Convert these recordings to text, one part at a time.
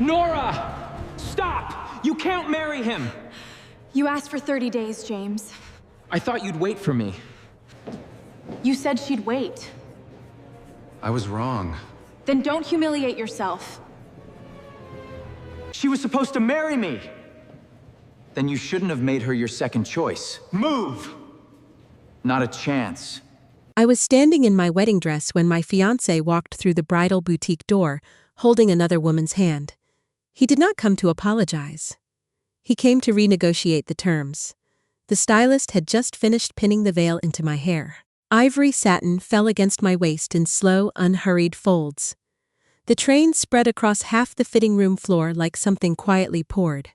Nora! Stop! You can't marry him! You asked for 30 days, James. I thought you'd wait for me. You said she'd wait. I was wrong. Then don't humiliate yourself. She was supposed to marry me! Then you shouldn't have made her your second choice. Move! Not a chance. I was standing in my wedding dress when my fiancé walked through the bridal boutique door, holding another woman's hand. He did not come to apologize. He came to renegotiate the terms. The stylist had just finished pinning the veil into my hair. Ivory satin fell against my waist in slow, unhurried folds. The train spread across half the fitting room floor like something quietly poured.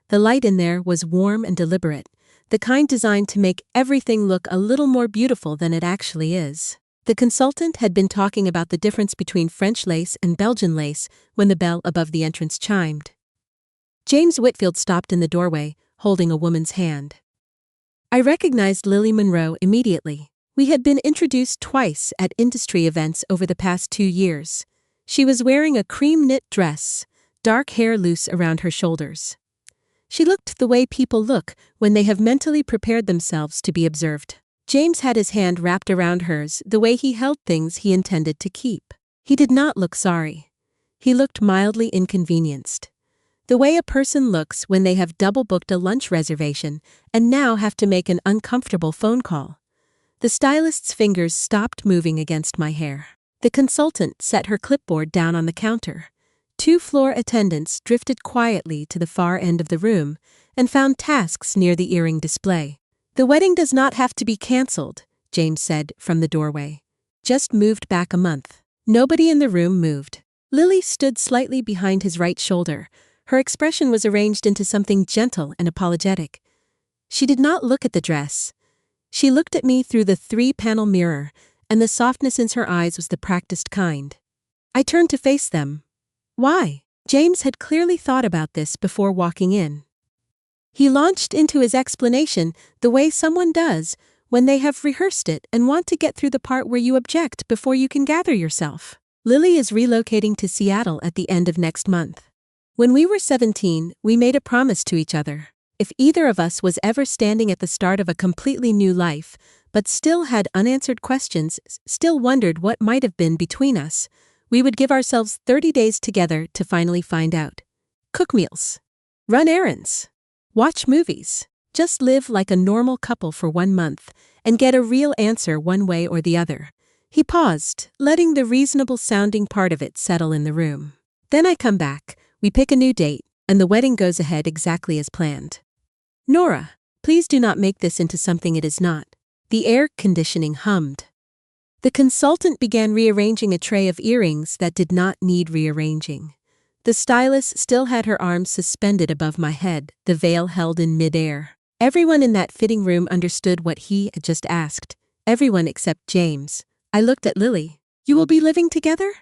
The light in there was warm and deliberate, the kind designed to make everything look a little more beautiful than it actually is. The consultant had been talking about the difference between French lace and Belgian lace when the bell above the entrance chimed. James Whitfield stopped in the doorway, holding a woman's hand. I recognized Lily Monroe immediately. We had been introduced twice at industry events over the past 2 years. She was wearing a cream-knit dress, dark hair loose around her shoulders. She looked the way people look when they have mentally prepared themselves to be observed. James had his hand wrapped around hers the way he held things he intended to keep. He did not look sorry. He looked mildly inconvenienced. The way a person looks when they have double-booked a lunch reservation and now have to make an uncomfortable phone call. The stylist's fingers stopped moving against my hair. The consultant set her clipboard down on the counter. 2 floor attendants drifted quietly to the far end of the room and found tasks near the earring display. "The wedding does not have to be cancelled," James said from the doorway. "Just moved back a month." Nobody in the room moved. Lily stood slightly behind his right shoulder. Her expression was arranged into something gentle and apologetic. She did not look at the dress. She looked at me through the 3-panel mirror, and the softness in her eyes was the practiced kind. I turned to face them. Why? James had clearly thought about this before walking in. He launched into his explanation the way someone does when they have rehearsed it and want to get through the part where you object before you can gather yourself. Lily is relocating to Seattle at the end of next month. When we were 17, we made a promise to each other. If either of us was ever standing at the start of a completely new life, but still had unanswered questions, still wondered what might have been between us, we would give ourselves 30 days together to finally find out. Cook meals. Run errands. Watch movies. Just live like a normal couple for 1 month and get a real answer one way or the other. He paused, letting the reasonable-sounding part of it settle in the room. Then I come back, we pick a new date, and the wedding goes ahead exactly as planned. Nora, please do not make this into something it is not. The air conditioning hummed. The consultant began rearranging a tray of earrings that did not need rearranging. The stylist still had her arms suspended above my head, the veil held in midair. Everyone in that fitting room understood what he had just asked. Everyone except James. I looked at Lily. "You will be living together?"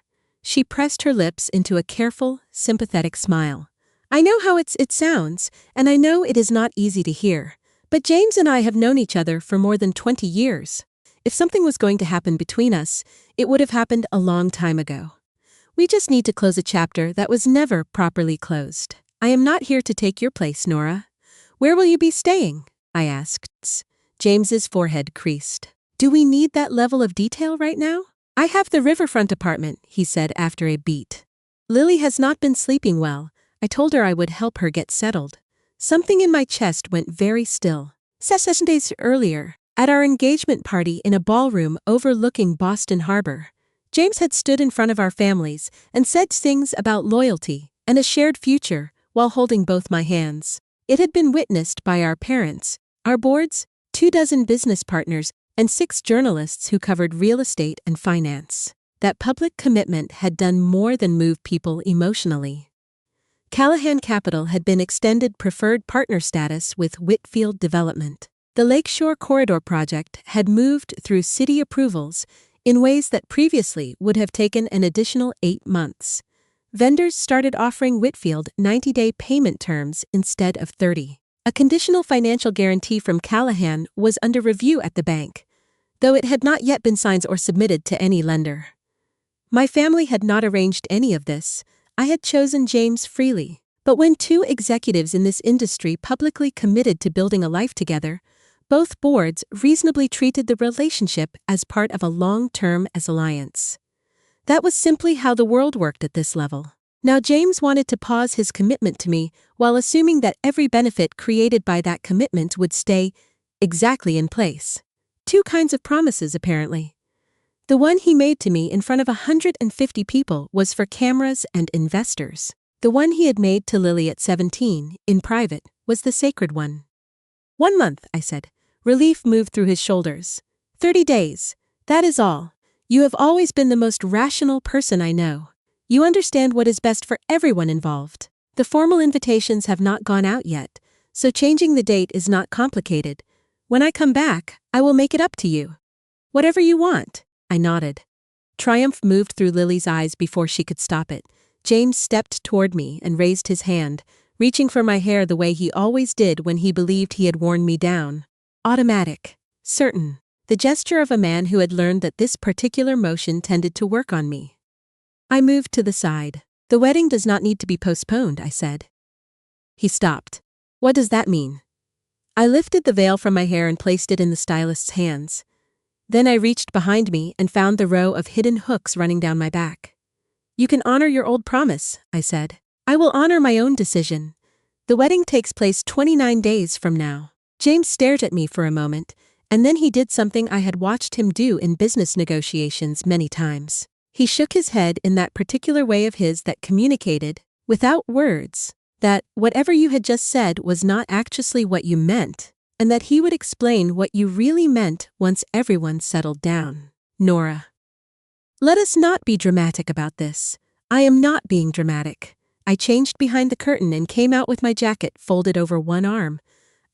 She pressed her lips into a careful, sympathetic smile. "I know how it sounds, and I know it is not easy to hear, but James and I have known each other for more than 20 years. If something was going to happen between us, it would have happened a long time ago. We just need to close a chapter that was never properly closed. I am not here to take your place, Nora. Where will you be staying?" I asked. James's forehead creased. "Do we need that level of detail right now?" "I have the riverfront apartment," he said after a beat. "Lily has not been sleeping well. I told her I would help her get settled." Something in my chest went very still. 7 days earlier, at our engagement party in a ballroom overlooking Boston Harbor, James had stood in front of our families and said things about loyalty and a shared future while holding both my hands. It had been witnessed by our parents, our boards, 24 business partners, and 6 journalists who covered real estate and finance. That public commitment had done more than move people emotionally. Callahan Capital had been extended preferred partner status with Whitfield Development. The Lakeshore Corridor project had moved through city approvals in ways that previously would have taken an additional 8 months. Vendors started offering Whitfield 90-day payment terms instead of 30. A conditional financial guarantee from Callahan was under review at the bank, though it had not yet been signed or submitted to any lender. My family had not arranged any of this. I had chosen James freely. But when two executives in this industry publicly committed to building a life together, both boards reasonably treated the relationship as part of a long-term alliance. That was simply how the world worked at this level. Now James wanted to pause his commitment to me while assuming that every benefit created by that commitment would stay exactly in place. Two kinds of promises, apparently. The one he made to me in front of 150 people was for cameras and investors. The one he had made to Lily at 17, in private, was the sacred one. 1 month, I said. Relief moved through his shoulders. 30 days. That is all. You have always been the most rational person I know. You understand what is best for everyone involved. The formal invitations have not gone out yet, so changing the date is not complicated. When I come back, I will make it up to you. Whatever you want. I nodded. Triumph moved through Lily's eyes before she could stop it. James stepped toward me and raised his hand, reaching for my hair the way he always did when he believed he had worn me down. Automatic. Certain. The gesture of a man who had learned that this particular motion tended to work on me. I moved to the side. The wedding does not need to be postponed, I said. He stopped. What does that mean? I lifted the veil from my hair and placed it in the stylist's hands. Then I reached behind me and found the row of hidden hooks running down my back. You can honor your old promise, I said. I will honor my own decision. The wedding takes place 29 days from now. James stared at me for a moment, and then he did something I had watched him do in business negotiations many times. He shook his head in that particular way of his that communicated, without words, that whatever you had just said was not actually what you meant, and that he would explain what you really meant once everyone settled down. Nora. Let us not be dramatic about this. I am not being dramatic. I changed behind the curtain and came out with my jacket folded over one arm.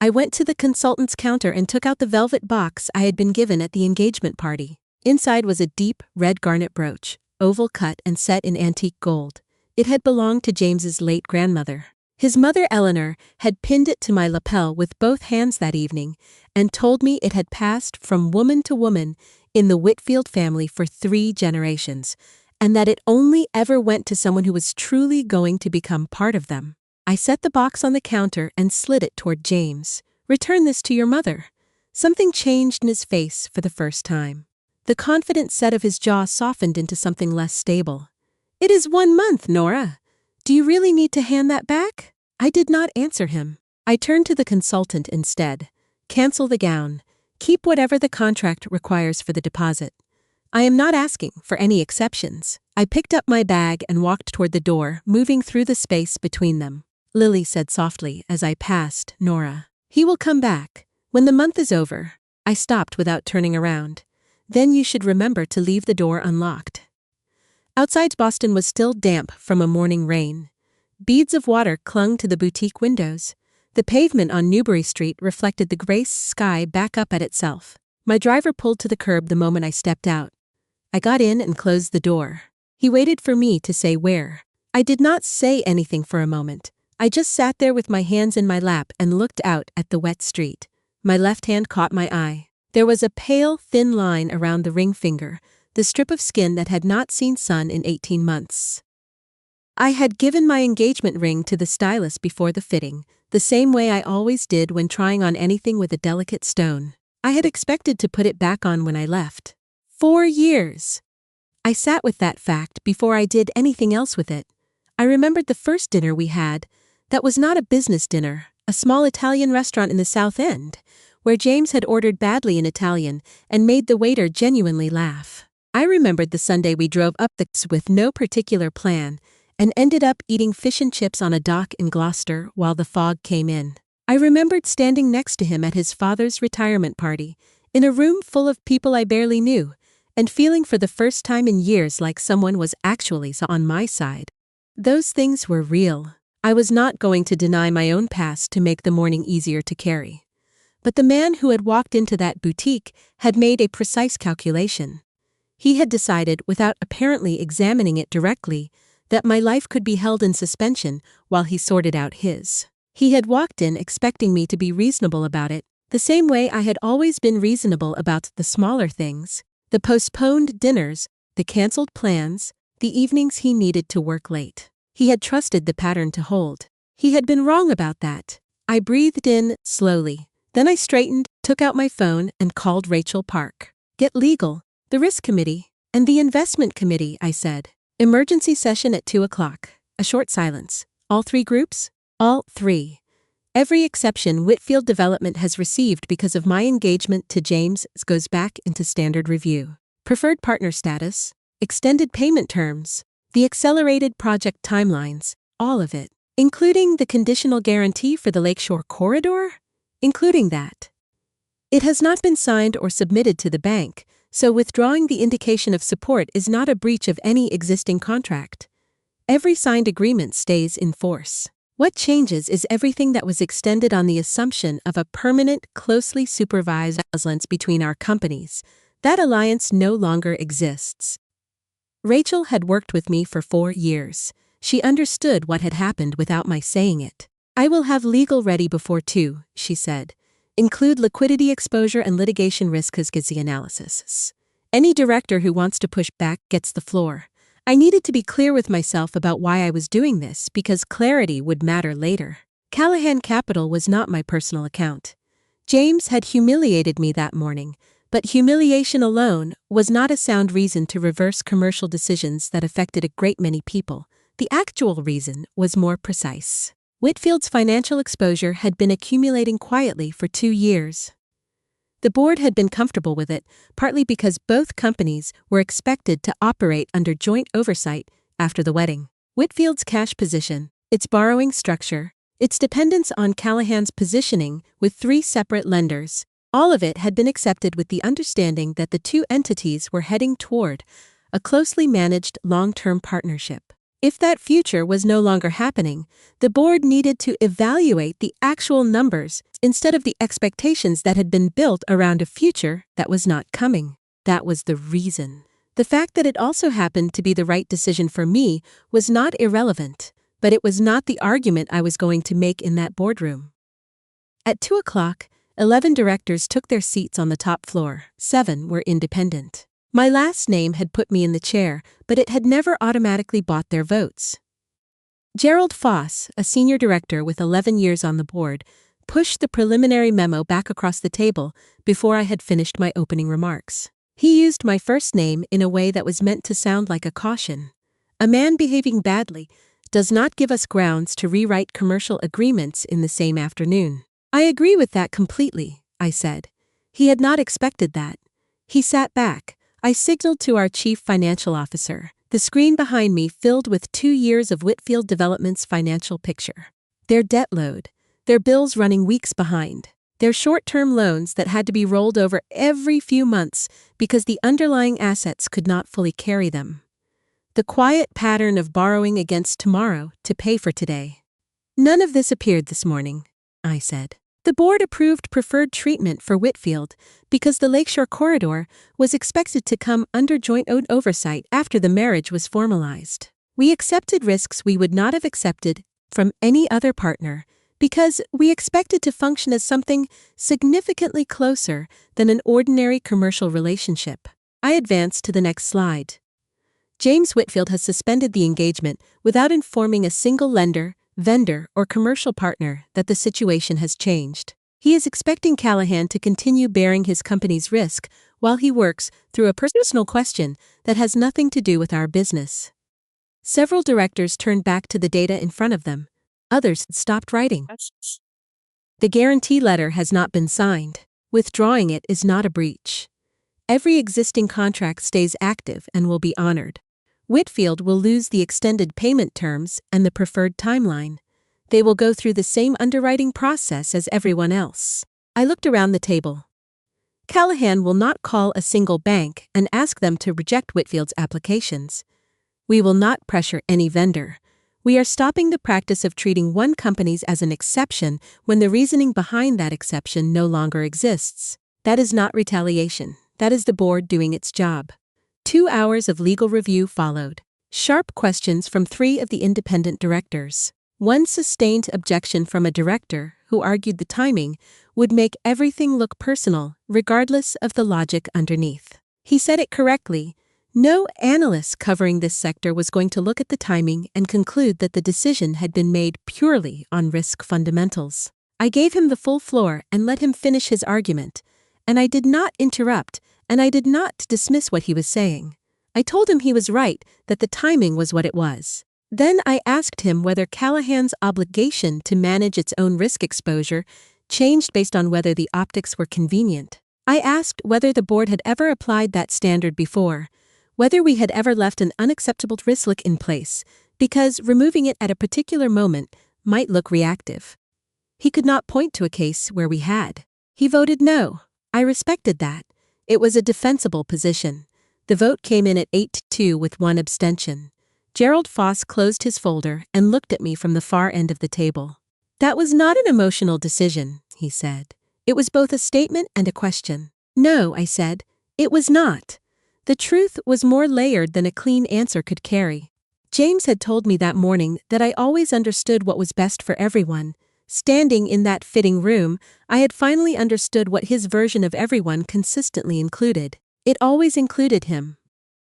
I went to the consultant's counter and took out the velvet box I had been given at the engagement party. Inside was a deep, red garnet brooch, oval cut and set in antique gold. It had belonged to James's late grandmother. His mother, Eleanor, had pinned it to my lapel with both hands that evening and told me it had passed from woman to woman in the Whitfield family for 3 generations, and that it only ever went to someone who was truly going to become part of them. I set the box on the counter and slid it toward James. Return this to your mother. Something changed in his face for the first time. The confident set of his jaw softened into something less stable. It is 1 month, Nora. Do you really need to hand that back? I did not answer him. I turned to the consultant instead. Cancel the gown. Keep whatever the contract requires for the deposit. I am not asking for any exceptions. I picked up my bag and walked toward the door, moving through the space between them. Lily said softly as I passed Nora. He will come back. When the month is over. I stopped without turning around. Then you should remember to leave the door unlocked. Outside Boston was still damp from a morning rain. Beads of water clung to the boutique windows. The pavement on Newbury Street reflected the gray sky back up at itself. My driver pulled to the curb the moment I stepped out. I got in and closed the door. He waited for me to say where. I did not say anything for a moment. I just sat there with my hands in my lap and looked out at the wet street. My left hand caught my eye. There was a pale, thin line around the ring finger, the strip of skin that had not seen sun in 18 months. I had given my engagement ring to the stylist before the fitting, the same way I always did when trying on anything with a delicate stone. I had expected to put it back on when I left. 4 years! I sat with that fact before I did anything else with it. I remembered the first dinner we had. That was not a business dinner, a small Italian restaurant in the South End, where James had ordered badly in Italian and made the waiter genuinely laugh. I remembered the Sunday we drove up the coast with no particular plan and ended up eating fish and chips on a dock in Gloucester while the fog came in. I remembered standing next to him at his father's retirement party, in a room full of people I barely knew, and feeling for the first time in years like someone was actually on my side. Those things were real. I was not going to deny my own past to make the morning easier to carry. But the man who had walked into that boutique had made a precise calculation. He had decided, without apparently examining it directly, that my life could be held in suspension while he sorted out his. He had walked in expecting me to be reasonable about it, the same way I had always been reasonable about the smaller things, the postponed dinners, the canceled plans, the evenings he needed to work late. He had trusted the pattern to hold. He had been wrong about that. I breathed in slowly. Then I straightened, took out my phone, and called Rachel Park. Get legal, the risk committee, and the investment committee, I said. Emergency session at 2 o'clock. A short silence. All three groups? All three. Every exception Whitfield Development has received because of my engagement to James goes back into standard review. Preferred partner status, extended payment terms, the accelerated project timelines, all of it. Including the conditional guarantee for the Lakeshore Corridor? Including that. It has not been signed or submitted to the bank, so withdrawing the indication of support is not a breach of any existing contract. Every signed agreement stays in force. What changes is everything that was extended on the assumption of a permanent, closely supervised alliance between our companies. That alliance no longer exists. Rachel had worked with me for 4 years. She understood what had happened without my saying it. I will have legal ready before 2, she said. Include liquidity exposure and litigation risk analysis. Any director who wants to push back gets the floor. I needed to be clear with myself about why I was doing this because clarity would matter later. Callahan Capital was not my personal account. James had humiliated me that morning, but humiliation alone was not a sound reason to reverse commercial decisions that affected a great many people. The actual reason was more precise. Whitfield's financial exposure had been accumulating quietly for 2 years. The board had been comfortable with it, partly because both companies were expected to operate under joint oversight after the wedding. Whitfield's cash position, its borrowing structure, its dependence on Callahan's positioning with 3 separate lenders, all of it had been accepted with the understanding that the 2 entities were heading toward a closely managed long-term partnership. If that future was no longer happening, the board needed to evaluate the actual numbers instead of the expectations that had been built around a future that was not coming. That was the reason. The fact that it also happened to be the right decision for me was not irrelevant, but it was not the argument I was going to make in that boardroom. At 2 o'clock, 11 directors took their seats on the top floor. 7 were independent. My last name had put me in the chair, but it had never automatically bought their votes. Gerald Foss, a senior director with 11 years on the board, pushed the preliminary memo back across the table before I had finished my opening remarks. He used my first name in a way that was meant to sound like a caution. A man behaving badly does not give us grounds to rewrite commercial agreements in the same afternoon. I agree with that completely, I said. He had not expected that. He sat back. I signaled to our chief financial officer. The screen behind me filled with 2 years of Whitfield Development's financial picture. Their debt load, their bills running weeks behind, their short-term loans that had to be rolled over every few months because the underlying assets could not fully carry them. The quiet pattern of borrowing against tomorrow to pay for today. None of this appeared this morning, I said. The board approved preferred treatment for Whitfield because the Lakeshore Corridor was expected to come under joint oversight after the marriage was formalized. We accepted risks we would not have accepted from any other partner because we expected to function as something significantly closer than an ordinary commercial relationship. I advanced to the next slide. James Whitfield has suspended the engagement without informing a single lender, vendor, or commercial partner that the situation has changed. He is expecting Callahan to continue bearing his company's risk while he works through a personal question that has nothing to do with our business. Several directors turned back to the data in front of them. Others stopped writing. The guarantee letter has not been signed. Withdrawing it is not a breach. Every existing contract stays active and will be honored. Whitfield will lose the extended payment terms and the preferred timeline. They will go through the same underwriting process as everyone else. I looked around the table. Callahan will not call a single bank and ask them to reject Whitfield's applications. We will not pressure any vendor. We are stopping the practice of treating one company as an exception when the reasoning behind that exception no longer exists. That is not retaliation. That is the board doing its job. 2 hours of legal review followed. Sharp questions from 3 of the independent directors. One sustained objection from a director who argued the timing would make everything look personal, regardless of the logic underneath. He said it correctly. No analyst covering this sector was going to look at the timing and conclude that the decision had been made purely on risk fundamentals. I gave him the full floor and let him finish his argument, and I did not interrupt, and I did not dismiss what he was saying. I told him he was right, that the timing was what it was. Then I asked him whether Callahan's obligation to manage its own risk exposure changed based on whether the optics were convenient. I asked whether the board had ever applied that standard before, whether we had ever left an unacceptable risk in place, because removing it at a particular moment might look reactive. He could not point to a case where we had. He voted no. I respected that. It was a defensible position. The vote came in at 8-2 with one abstention. Gerald Foss closed his folder and looked at me from the far end of the table. "That was not an emotional decision," he said. "It was both a statement and a question." "No," I said, "it was not." The truth was more layered than a clean answer could carry. James had told me that morning that I always understood what was best for everyone. Standing in that fitting room, I had finally understood what his version of everyone consistently included. It always included him.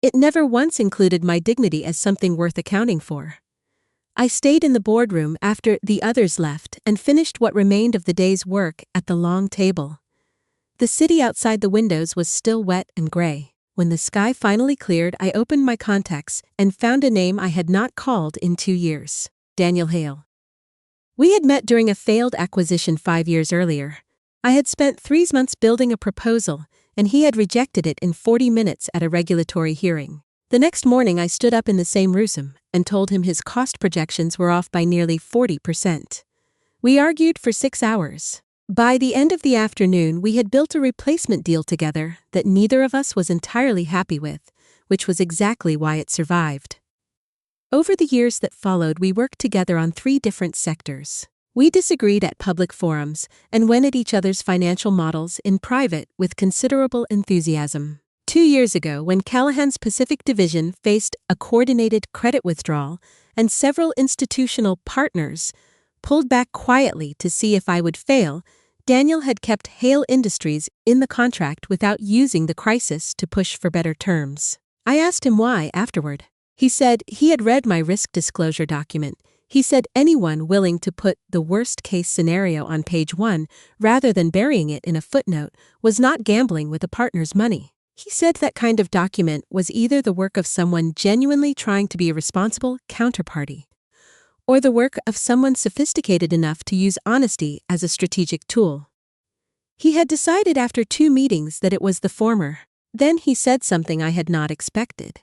It never once included my dignity as something worth accounting for. I stayed in the boardroom after the others left and finished what remained of the day's work at the long table. The city outside the windows was still wet and gray. When the sky finally cleared, I opened my contacts and found a name I had not called in 2 years. Daniel Hale. We had met during a failed acquisition 5 years earlier. I had spent 3 months building a proposal, and he had rejected it in 40 minutes at a regulatory hearing. The next morning I stood up in the same room and told him his cost projections were off by nearly 40%. We argued for 6 hours. By the end of the afternoon, we had built a replacement deal together that neither of us was entirely happy with, which was exactly why it survived. Over the years that followed, we worked together on 3 different sectors. We disagreed at public forums and went at each other's financial models in private with considerable enthusiasm. 2 years ago, when Callahan's Pacific Division faced a coordinated credit withdrawal and several institutional partners pulled back quietly to see if I would fail, Daniel had kept Hale Industries in the contract without using the crisis to push for better terms. I asked him why afterward. He said he had read my risk disclosure document. He said anyone willing to put the worst-case scenario on page 1 rather than burying it in a footnote was not gambling with a partner's money. He said that kind of document was either the work of someone genuinely trying to be a responsible counterparty, or the work of someone sophisticated enough to use honesty as a strategic tool. He had decided after 2 meetings that it was the former. Then he said something I had not expected.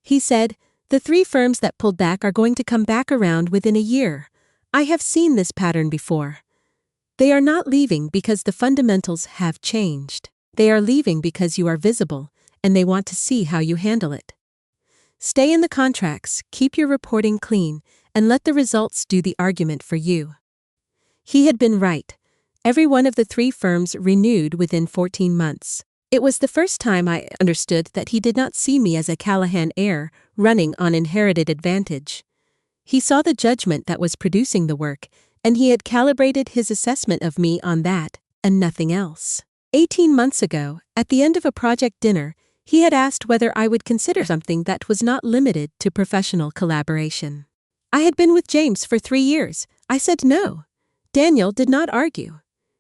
He said, "The 3 firms that pulled back are going to come back around within a year. I have seen this pattern before. They are not leaving because the fundamentals have changed. They are leaving because you are visible, and they want to see how you handle it. Stay in the contracts, keep your reporting clean, and let the results do the argument for you." He had been right. Every one of the 3 firms renewed within 14 months. It was the first time I understood that he did not see me as a Callahan heir running on inherited advantage. He saw the judgment that was producing the work, and he had calibrated his assessment of me on that, and nothing else. 18 months ago, at the end of a project dinner, he had asked whether I would consider something that was not limited to professional collaboration. I had been with James for 3 years. I said no. Daniel did not argue.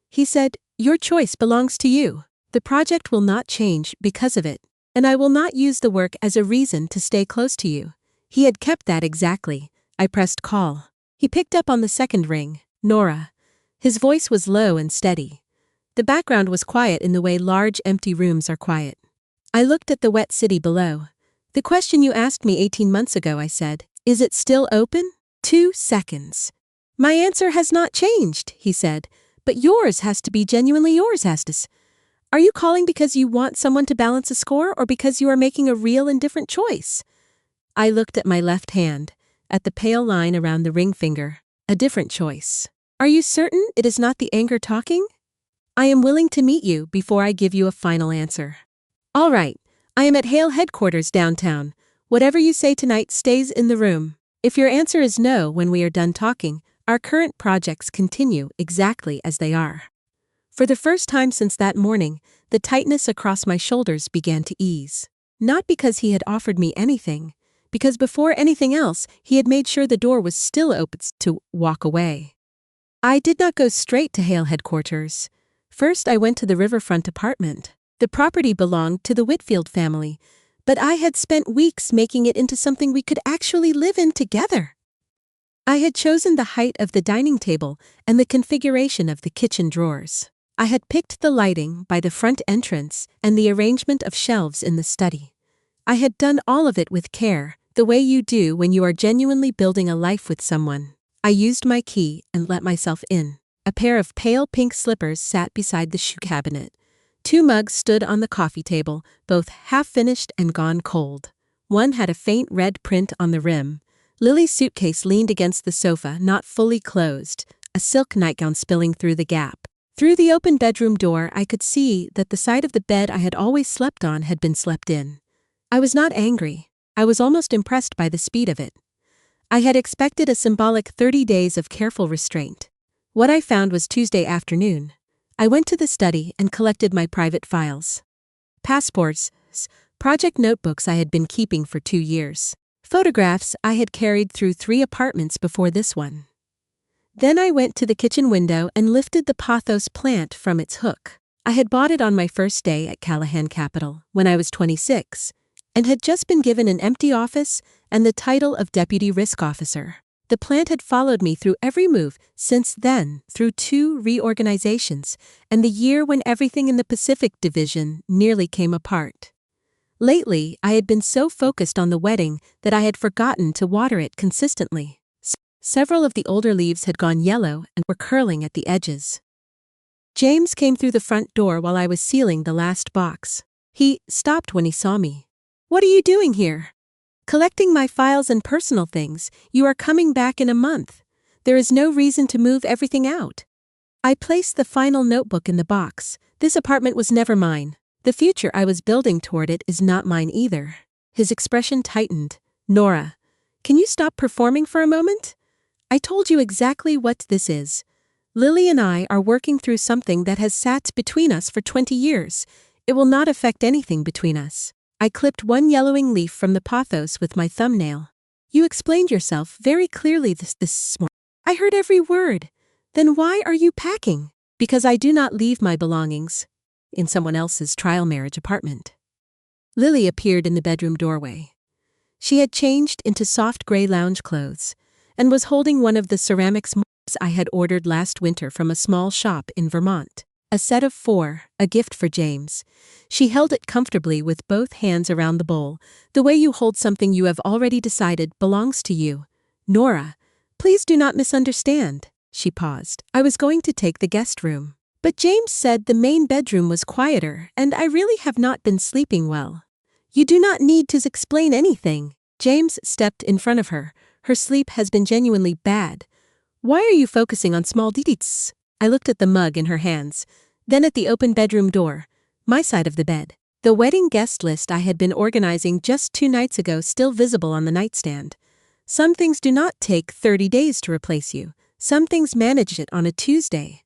He said, "Your choice belongs to you. The project will not change because of it, and I will not use the work as a reason to stay close to you." He had kept that exactly. I pressed call. He picked up on the second ring, Nora. His voice was low and steady. The background was quiet in the way large empty rooms are quiet. I looked at the wet city below. "The question you asked me 18 months ago," I said. "Is it still open?" 2 seconds. "My answer has not changed," he said. "But yours has to be genuinely yours, Estes. Are you calling because you want someone to balance a score or because you are making a real and different choice?" I looked at my left hand, at the pale line around the ring finger. "A different choice. Are you certain it is not the anger talking?" "I am willing to meet you before I give you a final answer." "All right. I am at Hale headquarters downtown. Whatever you say tonight stays in the room. If your answer is no when we are done talking, our current projects continue exactly as they are." For the first time since that morning, the tightness across my shoulders began to ease. Not because he had offered me anything, because before anything else, he had made sure the door was still open to walk away. I did not go straight to Hale headquarters. First, I went to the riverfront apartment. The property belonged to the Whitfield family, but I had spent weeks making it into something we could actually live in together. I had chosen the height of the dining table and the configuration of the kitchen drawers. I had picked the lighting by the front entrance and the arrangement of shelves in the study. I had done all of it with care, the way you do when you are genuinely building a life with someone. I used my key and let myself in. A pair of pale pink slippers sat beside the shoe cabinet. 2 mugs stood on the coffee table, both half-finished and gone cold. One had a faint red print on the rim. Lily's suitcase leaned against the sofa, not fully closed, a silk nightgown spilling through the gap. Through the open bedroom door, I could see that the side of the bed I had always slept on had been slept in. I was not angry. I was almost impressed by the speed of it. I had expected a symbolic 30 days of careful restraint. What I found was Tuesday afternoon. I went to the study and collected my private files. Passports, project notebooks I had been keeping for 2 years. Photographs I had carried through 3 apartments before this one. Then I went to the kitchen window and lifted the pothos plant from its hook. I had bought it on my first day at Callahan Capital, when I was 26, and had just been given an empty office and the title of Deputy Risk Officer. The plant had followed me through every move since then, through 2 reorganizations, and the year when everything in the Pacific Division nearly came apart. Lately, I had been so focused on the wedding that I had forgotten to water it consistently. Several of the older leaves had gone yellow and were curling at the edges. James came through the front door while I was sealing the last box. He stopped when he saw me. "What are you doing here?" "Collecting my files and personal things. You are coming back in a month. There is no reason to move everything out." I placed the final notebook in the box. This apartment was never mine. The future I was building toward it is not mine either. His expression tightened. "Nora, can you stop performing for a moment? I told you exactly what this is. Lily and I are working through something that has sat between us for 20 years. It will not affect anything between us." I clipped one yellowing leaf from the pothos with my thumbnail. "You explained yourself very clearly this morning." "I heard every word. Then why are you packing?" "Because I do not leave my belongings in someone else's trial marriage apartment." Lily appeared in the bedroom doorway. She had changed into soft gray lounge clothes and was holding one of the ceramics mugs I had ordered last winter from a small shop in Vermont. A set of 4, a gift for James. She held it comfortably with both hands around the bowl, the way you hold something you have already decided belongs to you. "Nora, please do not misunderstand." She paused. "I was going to take the guest room. But James said the main bedroom was quieter, and I really have not been sleeping well." "You do not need to explain anything." James stepped in front of her. "Her sleep has been genuinely bad. Why are you focusing on small details?" I looked at the mug in her hands, then at the open bedroom door, my side of the bed. The wedding guest list I had been organizing just 2 nights ago still visible on the nightstand. Some things do not take 30 days to replace you. Some things manage it on a Tuesday.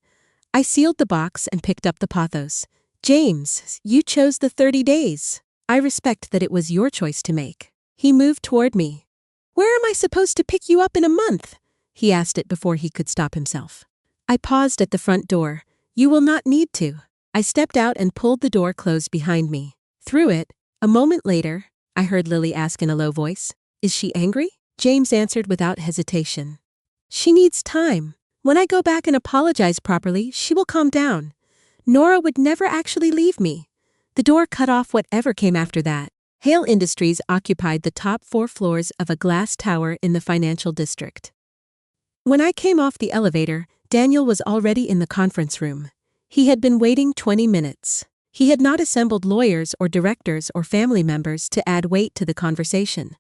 I sealed the box and picked up the pothos. "James, you chose the 30 days. I respect that it was your choice to make." He moved toward me. "Where am I supposed to pick you up in a month?" He asked it before he could stop himself. I paused at the front door. "You will not need to." I stepped out and pulled the door closed behind me. Through it, a moment later, I heard Lily ask in a low voice, "Is she angry?" James answered without hesitation. "She needs time. When I go back and apologize properly, she will calm down. Nora would never actually leave me." The door cut off whatever came after that. Hale Industries occupied the top 4 floors of a glass tower in the financial district. When I came off the elevator, Daniel was already in the conference room. He had been waiting 20 minutes. He had not assembled lawyers or directors or family members to add weight to the conversation.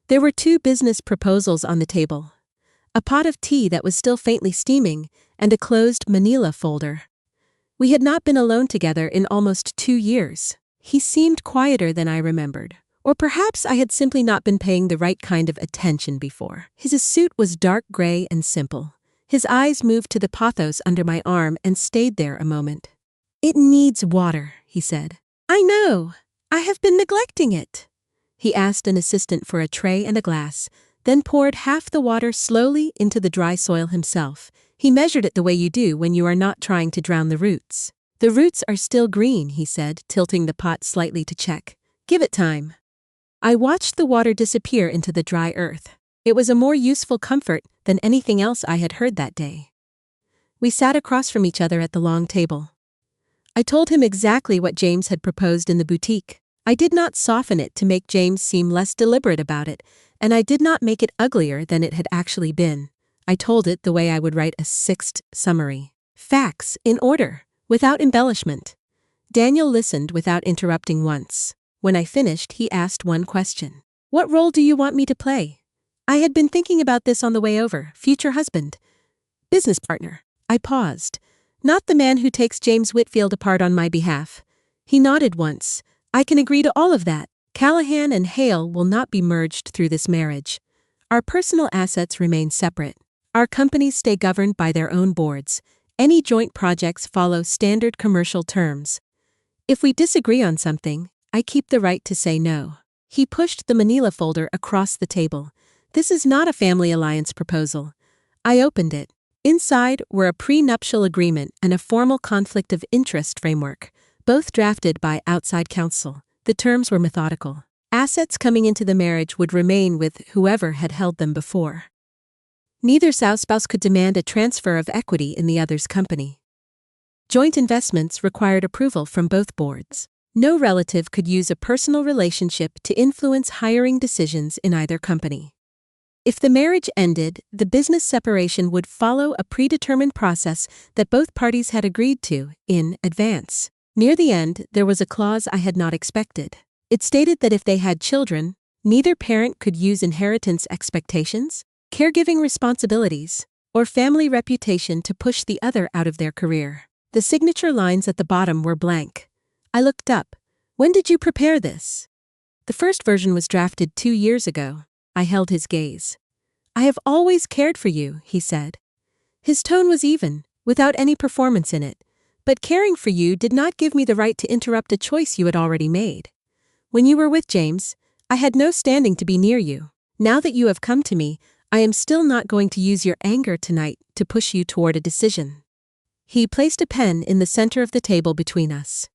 There were 2 business proposals on the table. A pot of tea that was still faintly steaming, and a closed manila folder. We had not been alone together in almost 2 years. He seemed quieter than I remembered. Or perhaps I had simply not been paying the right kind of attention before. His suit was dark gray and simple. His eyes moved to the pothos under my arm and stayed there a moment. "It needs water," he said. "I know. I have been neglecting it. He asked an assistant for a tray and a glass, then poured half the water slowly into the dry soil himself. He measured it the way you do when you are not trying to drown the roots. The roots are still green, he said, tilting the pot slightly to check. Give it time. I watched the water disappear into the dry earth. It was a more useful comfort than anything else I had heard that day. We sat across from each other at the long table. I told him exactly what James had proposed in the boutique. I did not soften it to make James seem less deliberate about it, and I did not make it uglier than it had actually been. I told it the way I would write a 6th summary. Facts, in order, without embellishment. Daniel listened without interrupting once. When I finished, he asked one question. What role do you want me to play? I had been thinking about this on the way over. Future husband. Business partner. I paused. Not the man who takes James Whitfield apart on my behalf. He nodded once. I can agree to all of that. Callahan and Hale will not be merged through this marriage. Our personal assets remain separate. Our companies stay governed by their own boards. Any joint projects follow standard commercial terms. If we disagree on something, I keep the right to say no. He pushed the manila folder across the table. This is not a family alliance proposal. I opened it. Inside were a prenuptial agreement and a formal conflict of interest framework, both drafted by outside counsel. The terms were methodical. Assets coming into the marriage would remain with whoever had held them before. Neither spouse could demand a transfer of equity in the other's company. Joint investments required approval from both boards. No relative could use a personal relationship to influence hiring decisions in either company. If the marriage ended, the business separation would follow a predetermined process that both parties had agreed to in advance. Near the end, there was a clause I had not expected. It stated that if they had children, neither parent could use inheritance expectations, caregiving responsibilities, or family reputation to push the other out of their career. The signature lines at the bottom were blank. I looked up. When did you prepare this? The first version was drafted 2 years ago. I held his gaze. I have always cared for you, he said. His tone was even, without any performance in it. But caring for you did not give me the right to interrupt a choice you had already made. When you were with James, I had no standing to be near you. Now that you have come to me, I am still not going to use your anger tonight to push you toward a decision. He placed a pen in the center of the table between us.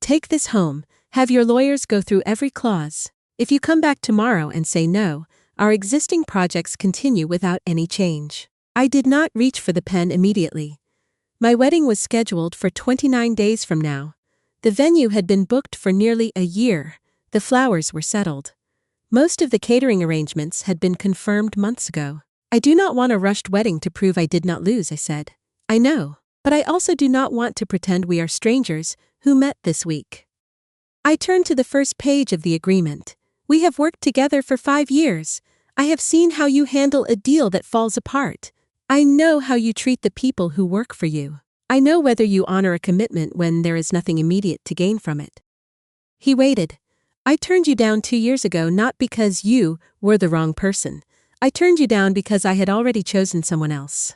Take this home, have your lawyers go through every clause. If you come back tomorrow and say no, our existing projects continue without any change. I did not reach for the pen immediately. My wedding was scheduled for 29 days from now. The venue had been booked for nearly a year. The flowers were settled. Most of the catering arrangements had been confirmed months ago. I do not want a rushed wedding to prove I did not lose, I said. I know, but I also do not want to pretend we are strangers who met this week. I turned to the first page of the agreement. We have worked together for 5 years. I have seen how you handle a deal that falls apart. I know how you treat the people who work for you. I know whether you honor a commitment when there is nothing immediate to gain from it. He waited. I turned you down 2 years ago not because you were the wrong person. I turned you down because I had already chosen someone else.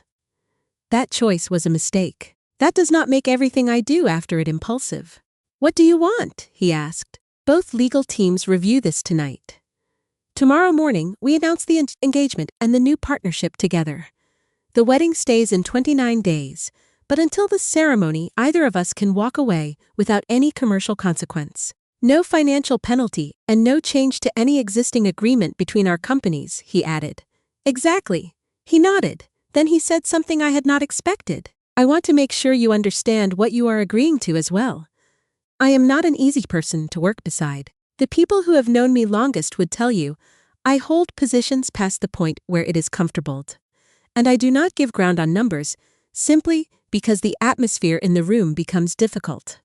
That choice was a mistake. That does not make everything I do after it impulsive. What do you want? He asked. Both legal teams review this tonight. Tomorrow morning, we announce the engagement and the new partnership together. The wedding stays in 29 days, but until the ceremony, either of us can walk away without any commercial consequence. No financial penalty and no change to any existing agreement between our companies, he added. Exactly. He nodded. Then he said something I had not expected. I want to make sure you understand what you are agreeing to as well. I am not an easy person to work beside. The people who have known me longest would tell you, I hold positions past the point where it is comfortable. And I do not give ground on numbers, simply because the atmosphere in the room becomes difficult.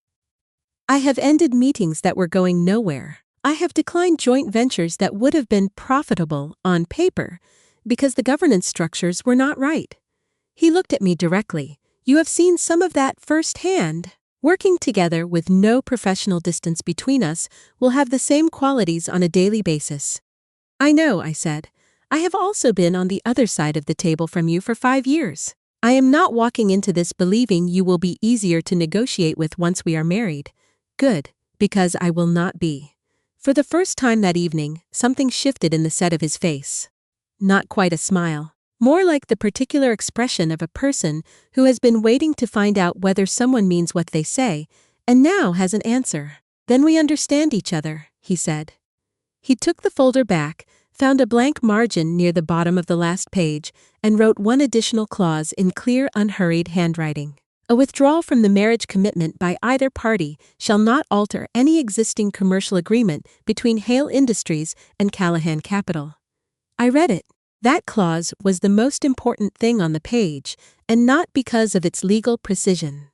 I have ended meetings that were going nowhere. I have declined joint ventures that would have been profitable on paper because the governance structures were not right. He looked at me directly. You have seen some of that firsthand. Working together with no professional distance between us will have the same qualities on a daily basis. I know, I said. I have also been on the other side of the table from you for 5 years. I am not walking into this believing you will be easier to negotiate with once we are married. Good, Because I will not be. For the first time that evening, something shifted in the set of his face. Not quite a smile. More like the particular expression of a person who has been waiting to find out whether someone means what they say, and now has an answer. Then we understand each other, he said. He took the folder back, found a blank margin near the bottom of the last page, and wrote one additional clause in clear, unhurried handwriting. A withdrawal from the marriage commitment by either party shall not alter any existing commercial agreement between Hale Industries and Callahan Capital. I read it. That clause was the most important thing on the page, and not because of its legal precision.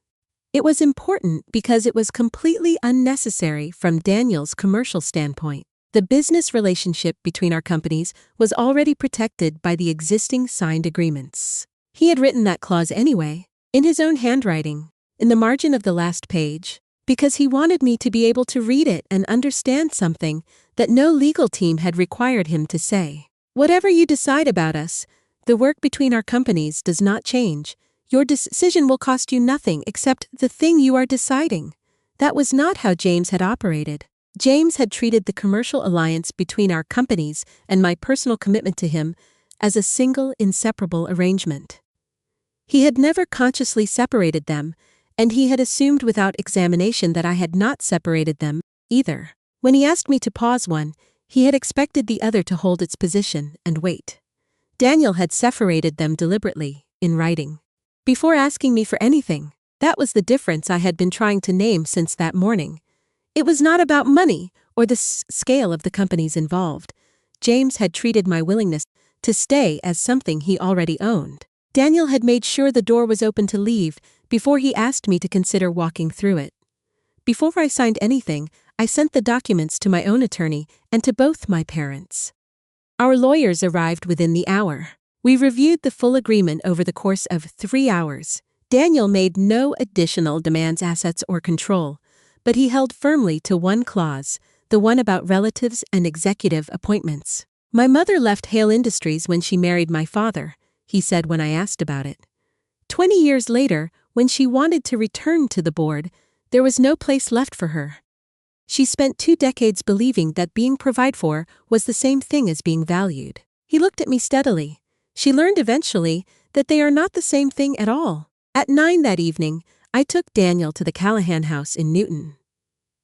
It was important because it was completely unnecessary from Daniel's commercial standpoint. The business relationship between our companies was already protected by the existing signed agreements. He had written that clause anyway, in his own handwriting, in the margin of the last page, because he wanted me to be able to read it and understand something that no legal team had required him to say. Whatever you decide about us, the work between our companies does not change. Your decision will cost you nothing except the thing you are deciding. That was not how James had operated. James had treated the commercial alliance between our companies and my personal commitment to him as a single, inseparable arrangement. He had never consciously separated them, and he had assumed without examination that I had not separated them, either. When he asked me to pause one, he had expected the other to hold its position and wait. Daniel had separated them deliberately, in writing. Before asking me for anything, that was the difference I had been trying to name since that morning. It was not about money or the scale of the companies involved. James had treated my willingness to stay as something he already owned. Daniel had made sure the door was open to leave before he asked me to consider walking through it. Before I signed anything, I sent the documents to my own attorney and to both my parents. Our lawyers arrived within the hour. We reviewed the full agreement over the course of 3 hours. Daniel made no additional demands, assets, or control, but he held firmly to one clause, the one about relatives and executive appointments. My mother left Hale Industries when she married my father, he said when I asked about it. 20 years later, when she wanted to return to the board, there was no place left for her. She spent 2 decades believing that being provided for was the same thing as being valued. He looked at me steadily. She learned eventually that they are not the same thing at all. At 9 that evening, I took Daniel to the Callahan house in Newton.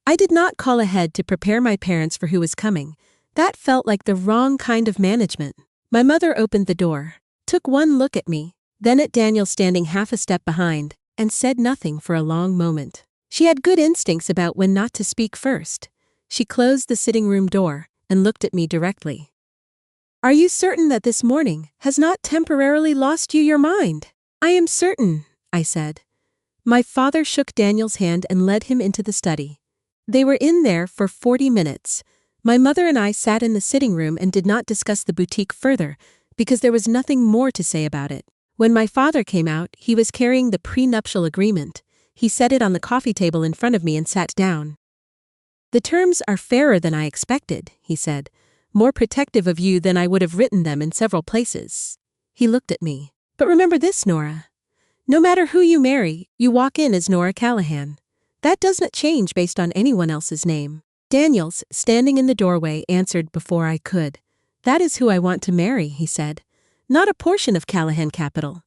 I did not call ahead to prepare my parents for who was coming. That felt like the wrong kind of management. My mother opened the door, took one look at me, then at Daniel standing half a step behind, and said nothing for a long moment. She had good instincts about when not to speak first. She closed the sitting room door and looked at me directly. "Are you certain that this morning has not temporarily lost you your mind?" "I am certain," I said. My father shook Daniel's hand and led him into the study. They were in there for 40 minutes. My mother and I sat in the sitting room and did not discuss the boutique further, because there was nothing more to say about it. When my father came out, he was carrying the prenuptial agreement. He set it on the coffee table in front of me and sat down. "The terms are fairer than I expected," he said, "more protective of you than I would have written them in several places." He looked at me. "But remember this, Nora. No matter who you marry, you walk in as Nora Callahan. That does not change based on anyone else's name." Daniels, standing in the doorway, answered before I could. "That is who I want to marry," he said. "Not a portion of Callahan Capital."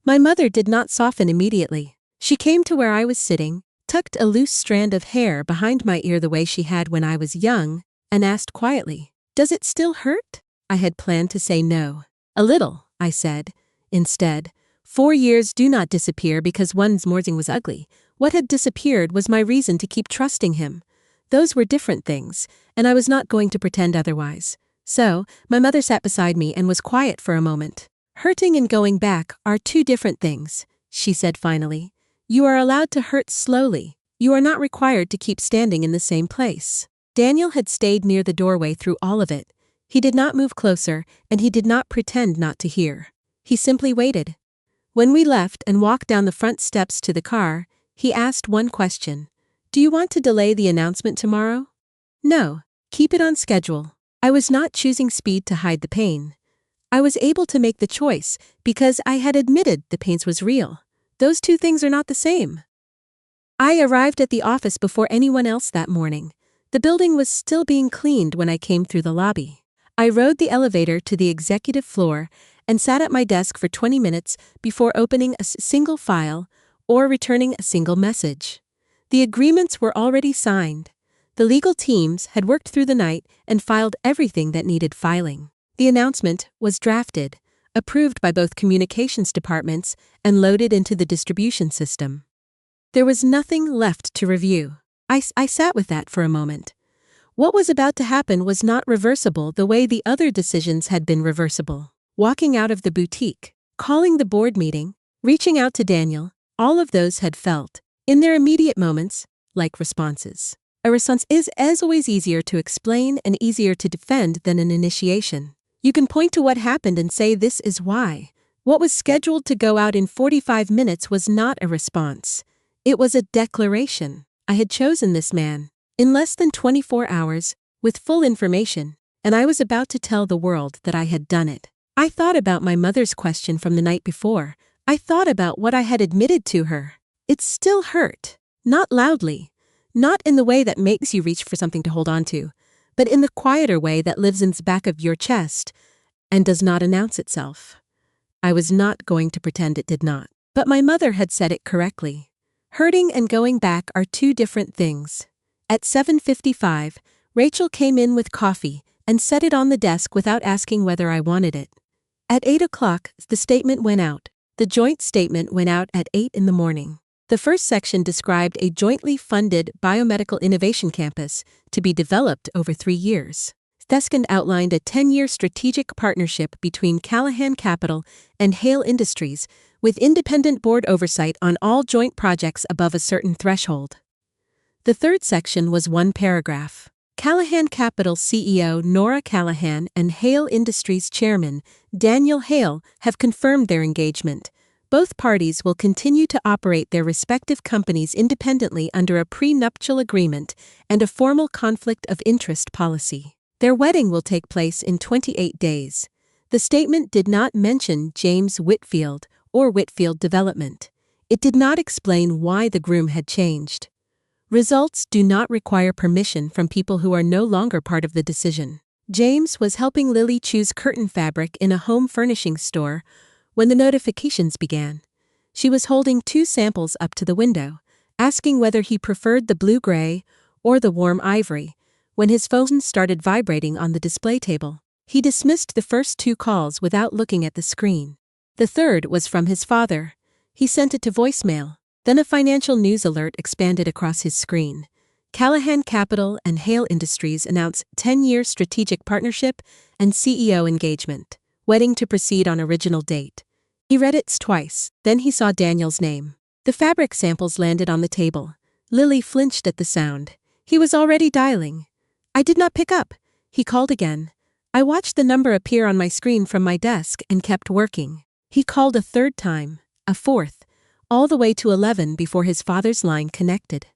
My mother did not soften immediately. She came to where I was sitting, tucked a loose strand of hair behind my ear the way she had when I was young, and asked quietly, "Does it still hurt?" I had planned to say no. "A little," I said. Instead, 4 years do not disappear because one's mourning was ugly. What had disappeared was my reason to keep trusting him. Those were different things, and I was not going to pretend otherwise. So, my mother sat beside me and was quiet for a moment. "Hurting and going back are 2 different things," she said finally. "You are allowed to hurt slowly. You are not required to keep standing in the same place." Daniel had stayed near the doorway through all of it. He did not move closer, and he did not pretend not to hear. He simply waited. When we left and walked down the front steps to the car, he asked one question. "Do you want to delay the announcement tomorrow?" "No. Keep it on schedule." I was not choosing speed to hide the pain. I was able to make the choice because I had admitted the pain was real. Those 2 things are not the same. I arrived at the office before anyone else that morning. The building was still being cleaned when I came through the lobby. I rode the elevator to the executive floor and sat at my desk for 20 minutes before opening a single file or returning a single message. The agreements were already signed. The legal teams had worked through the night and filed everything that needed filing. The announcement was drafted, approved by both communications departments, and loaded into the distribution system. There was nothing left to review. I sat with that for a moment. What was about to happen was not reversible the way the other decisions had been reversible. Walking out of the boutique, calling the board meeting, reaching out to Daniel, all of those had felt, in their immediate moments, like responses. A response is as always easier to explain and easier to defend than an initiation. You can point to what happened and say this is why. What was scheduled to go out in 45 minutes was not a response. It was a declaration. I had chosen this man, in less than 24 hours, with full information, and I was about to tell the world that I had done it. I thought about my mother's question from the night before. I thought about what I had admitted to her. It still hurt. Not loudly. Not in the way that makes you reach for something to hold on to, but in the quieter way that lives in the back of your chest and does not announce itself. I was not going to pretend it did not. But my mother had said it correctly. Hurting and going back are two different things. At 7:55, Rachel came in with coffee and set it on the desk without asking whether I wanted it. At 8 o'clock, the statement went out. The joint statement went out at 8 in the morning. The first section described a jointly funded biomedical innovation campus to be developed over 3 years. The second outlined a 10-year strategic partnership between Callahan Capital and Hale Industries, with independent board oversight on all joint projects above a certain threshold. The third section was one paragraph. Callahan Capital CEO Nora Callahan and Hale Industries Chairman Daniel Hale have confirmed their engagement. Both parties will continue to operate their respective companies independently under a prenuptial agreement and a formal conflict of interest policy. Their wedding will take place in 28 days. The statement did not mention James Whitfield or Whitfield Development. It did not explain why the groom had changed. Results do not require permission from people who are no longer part of the decision. James was helping Lily choose curtain fabric in a home furnishing store when the notifications began. She was holding 2 samples up to the window, asking whether he preferred the blue-gray or the warm ivory, when his phone started vibrating on the display table. He dismissed the first 2 calls without looking at the screen. The third was from his father. He sent it to voicemail. Then a financial news alert expanded across his screen. Callahan Capital and Hale Industries announce 10-year strategic partnership and CEO engagement. Wedding to proceed on original date. He read it twice, then he saw Daniel's name. The fabric samples landed on the table. Lily flinched at the sound. He was already dialing. I did not pick up. He called again. I watched the number appear on my screen from my desk and kept working. He called a third time, a fourth, all the way to 11 before his father's line connected.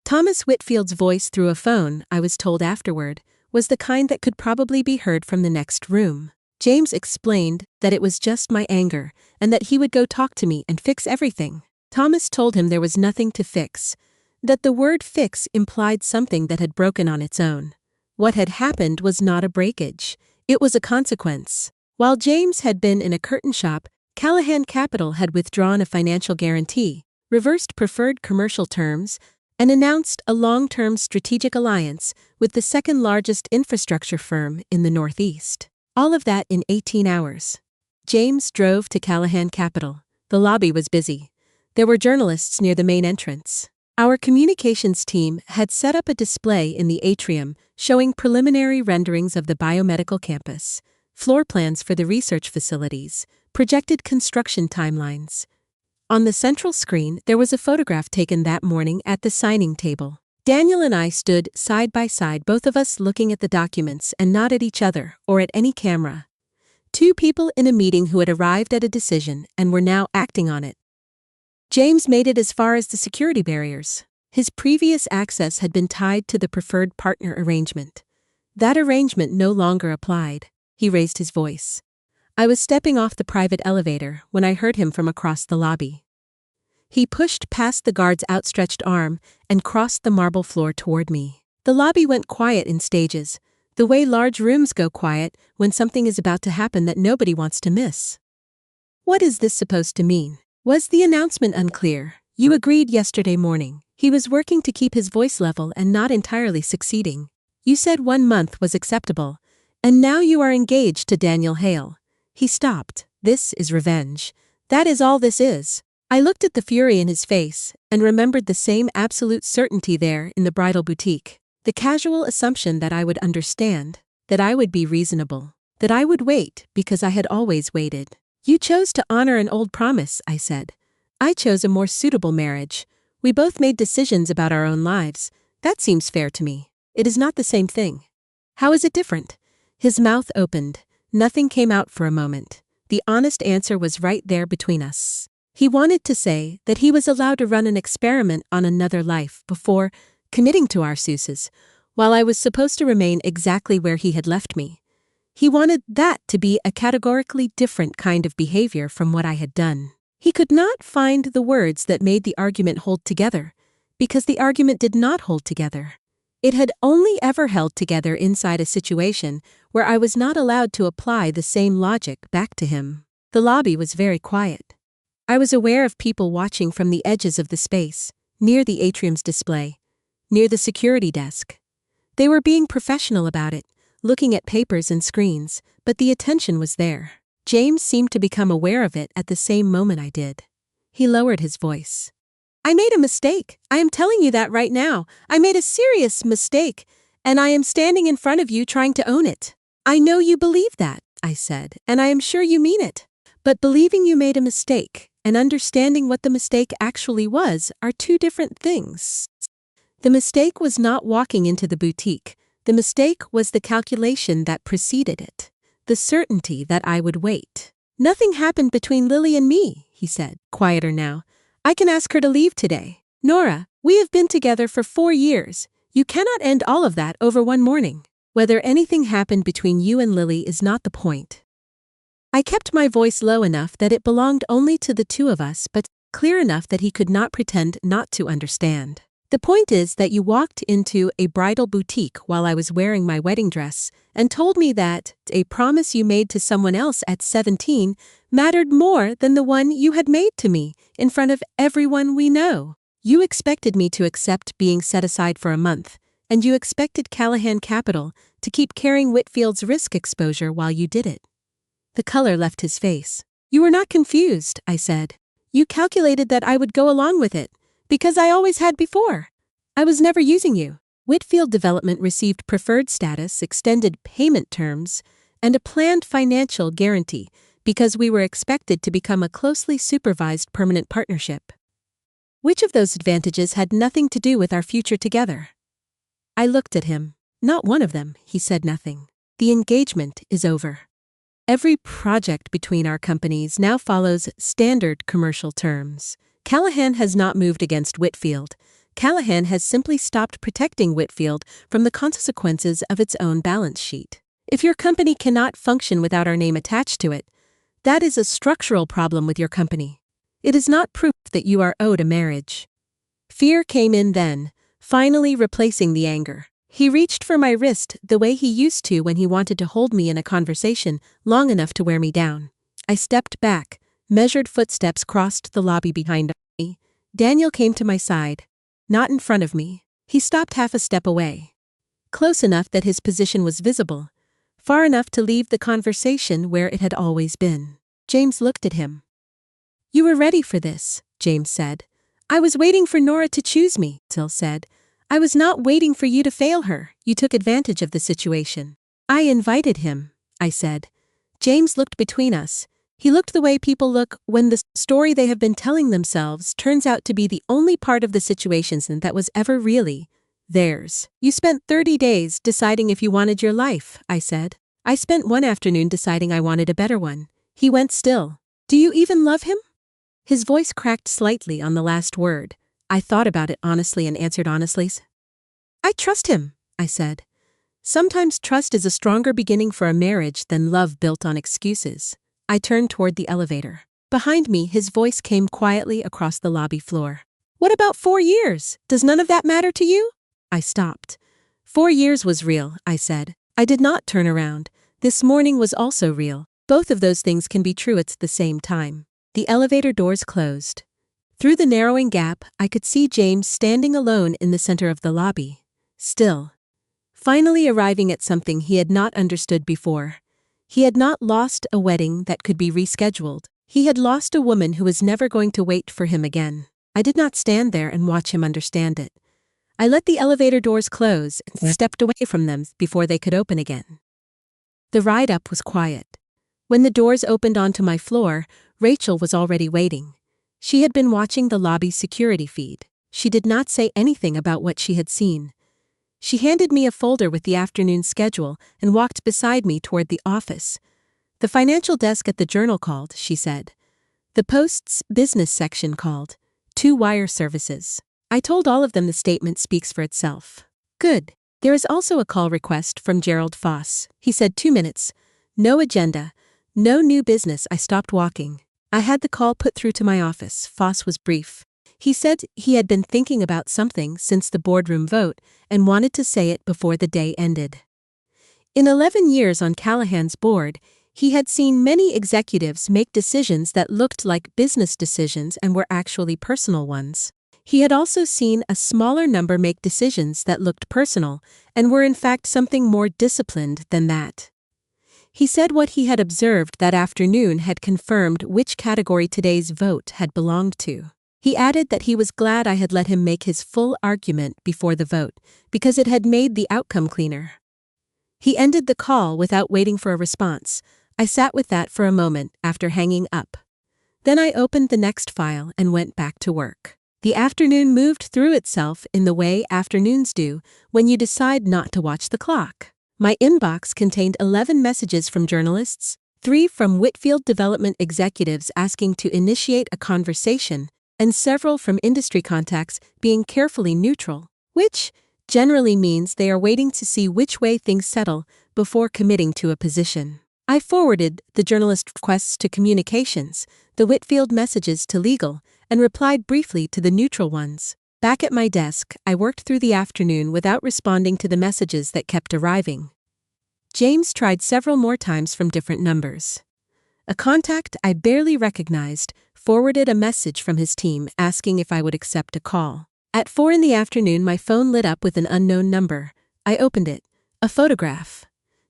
Thomas Whitfield's voice through a phone, I was told afterward, was the kind that could probably be heard from the next room. James explained that it was just my anger and that he would go talk to me and fix everything. Thomas told him there was nothing to fix, that the word fix implied something that had broken on its own. What had happened was not a breakage. It was a consequence. While James had been in a curtain shop, Callahan Capital had withdrawn a financial guarantee, reversed preferred commercial terms, and announced a long-term strategic alliance with the second-largest infrastructure firm in the Northeast. All of that in 18 hours. James drove to Callahan Capital. The lobby was busy. There were journalists near the main entrance. Our communications team had set up a display in the atrium showing preliminary renderings of the biomedical campus, floor plans for the research facilities, projected construction timelines. On the central screen, there was a photograph taken that morning at the signing table. Daniel and I stood side by side, both of us looking at the documents and not at each other or at any camera. 2 people in a meeting who had arrived at a decision and were now acting on it. James made it as far as the security barriers. His previous access had been tied to the preferred partner arrangement. That arrangement no longer applied. He raised his voice. I was stepping off the private elevator when I heard him from across the lobby. He pushed past the guard's outstretched arm and crossed the marble floor toward me. The lobby went quiet in stages, the way large rooms go quiet when something is about to happen that nobody wants to miss. What is this supposed to mean? Was the announcement unclear? You agreed yesterday morning. He was working to keep his voice level and not entirely succeeding. You said 1 month was acceptable, and now you are engaged to Daniel Hale. He stopped. This is revenge. That is all this is. I looked at the fury in his face and remembered the same absolute certainty there in the bridal boutique. The casual assumption that I would understand, that I would be reasonable, that I would wait because I had always waited. You chose to honor an old promise, I said. I chose a more suitable marriage. We both made decisions about our own lives. That seems fair to me. It is not the same thing. How is it different? His mouth opened. Nothing came out for a moment. The honest answer was right there between us. He wanted to say that he was allowed to run an experiment on another life before committing to our Seuses, while I was supposed to remain exactly where he had left me. He wanted that to be a categorically different kind of behavior from what I had done. He could not find the words that made the argument hold together, because the argument did not hold together. It had only ever held together inside a situation where I was not allowed to apply the same logic back to him. The lobby was very quiet. I was aware of people watching from the edges of the space, near the atrium's display, near the security desk. They were being professional about it, looking at papers and screens, but the attention was there. James seemed to become aware of it at the same moment I did. He lowered his voice. I made a mistake. I am telling you that right now. I made a serious mistake, and I am standing in front of you trying to own it. I know you believe that, I said, and I am sure you mean it. But believing you made a mistake and understanding what the mistake actually was are two different things. The mistake was not walking into the boutique. The mistake was the calculation that preceded it, the certainty that I would wait. Nothing happened between Lily and me, he said, quieter now. I can ask her to leave today. Nora, we have been together for 4 years. You cannot end all of that over one morning. Whether anything happened between you and Lily is not the point. I kept my voice low enough that it belonged only to the two of us, but clear enough that he could not pretend not to understand. The point is that you walked into a bridal boutique while I was wearing my wedding dress and told me that a promise you made to someone else at 17 mattered more than the one you had made to me in front of everyone we know. You expected me to accept being set aside for a month, and you expected Callahan Capital to keep carrying Whitfield's risk exposure while you did it. The color left his face. You were not confused, I said. You calculated that I would go along with it, because I always had before. I was never using you. Whitfield Development received preferred status, extended payment terms, and a planned financial guarantee because we were expected to become a closely supervised permanent partnership. Which of those advantages had nothing to do with our future together? I looked at him. Not one of them, he said nothing. The engagement is over. Every project between our companies now follows standard commercial terms. Callahan has not moved against Whitfield. Callahan has simply stopped protecting Whitfield from the consequences of its own balance sheet. If your company cannot function without our name attached to it, that is a structural problem with your company. It is not proof that you are owed a marriage. Fear came in then, finally replacing the anger. He reached for my wrist the way he used to when he wanted to hold me in a conversation long enough to wear me down. I stepped back. Measured footsteps crossed the lobby behind me. Daniel came to my side. Not in front of me. He stopped half a step away. Close enough that his position was visible. Far enough to leave the conversation where it had always been. James looked at him. You were ready for this, James said. I was waiting for Nora to choose me, Till said. I was not waiting for you to fail her. You took advantage of the situation. I invited him, I said. James looked between us. He looked the way people look when the story they have been telling themselves turns out to be the only part of the situation that was ever really theirs. You spent 30 days deciding if you wanted your life, I said. I spent one afternoon deciding I wanted a better one. He went still. Do you even love him? His voice cracked slightly on the last word. I thought about it honestly and answered honestly. I trust him, I said. Sometimes trust is a stronger beginning for a marriage than love built on excuses. I turned toward the elevator. Behind me, his voice came quietly across the lobby floor. What about 4 years? Does none of that matter to you? I stopped. 4 years was real, I said. I did not turn around. This morning was also real. Both of those things can be true at the same time. The elevator doors closed. Through the narrowing gap, I could see James standing alone in the center of the lobby. Still. Finally arriving at something he had not understood before. He had not lost a wedding that could be rescheduled. He had lost a woman who was never going to wait for him again. I did not stand there and watch him understand it. I let the elevator doors close and stepped away from them before they could open again. The ride up was quiet. When the doors opened onto my floor, Rachel was already waiting. She had been watching the lobby security feed. She did not say anything about what she had seen. She handed me a folder with the afternoon schedule and walked beside me toward the office. The financial desk at the Journal called, she said. The Post's business section called. 2 wire services. I told all of them the statement speaks for itself. Good. There is also a call request from Gerald Foss. He said 2 minutes. No agenda. No new business. I stopped walking. I had the call put through to my office. Foss was brief. He said he had been thinking about something since the boardroom vote and wanted to say it before the day ended. In 11 years on Callahan's board, he had seen many executives make decisions that looked like business decisions and were actually personal ones. He had also seen a smaller number make decisions that looked personal and were in fact something more disciplined than that. He said what he had observed that afternoon had confirmed which category today's vote had belonged to. He added that he was glad I had let him make his full argument before the vote, because it had made the outcome cleaner. He ended the call without waiting for a response. I sat with that for a moment after hanging up. Then I opened the next file and went back to work. The afternoon moved through itself in the way afternoons do when you decide not to watch the clock. My inbox contained 11 messages from journalists, 3 from Whitfield development executives asking to initiate a conversation, and several from industry contacts being carefully neutral, which generally means they are waiting to see which way things settle before committing to a position. I forwarded the journalist requests to communications, the Whitfield messages to legal, and replied briefly to the neutral ones. Back at my desk, I worked through the afternoon without responding to the messages that kept arriving. James tried several more times from different numbers. A contact I barely recognized forwarded a message from his team asking if I would accept a call. At 4 in the afternoon, my phone lit up with an unknown number. I opened it. A photograph.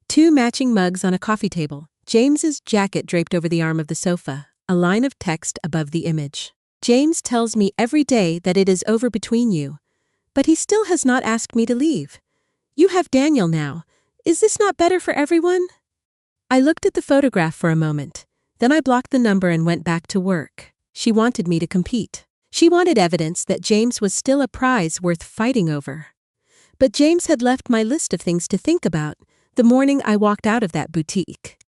2 matching mugs on a coffee table. James's jacket draped over the arm of the sofa. A line of text above the image. James tells me every day that it is over between you. But he still has not asked me to leave. You have Daniel now. Is this not better for everyone? I looked at the photograph for a moment. Then I blocked the number and went back to work. She wanted me to compete. She wanted evidence that James was still a prize worth fighting over. But James had left my list of things to think about the morning I walked out of that boutique.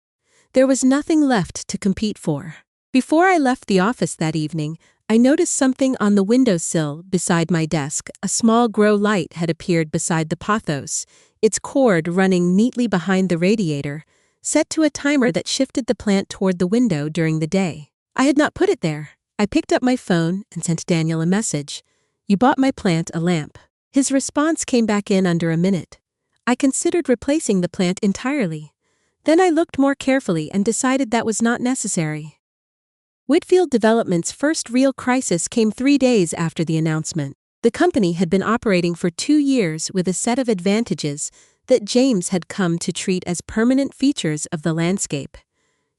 There was nothing left to compete for. Before I left the office that evening, I noticed something on the windowsill beside my desk. A small grow light had appeared beside the pothos, its cord running neatly behind the radiator, set to a timer that shifted the plant toward the window during the day. I had not put it there. I picked up my phone and sent Daniel a message. You bought my plant a lamp. His response came back in under a minute. I considered replacing the plant entirely. Then I looked more carefully and decided that was not necessary. Whitfield Development's first real crisis came 3 days after the announcement. The company had been operating for 2 years with a set of advantages that James had come to treat as permanent features of the landscape.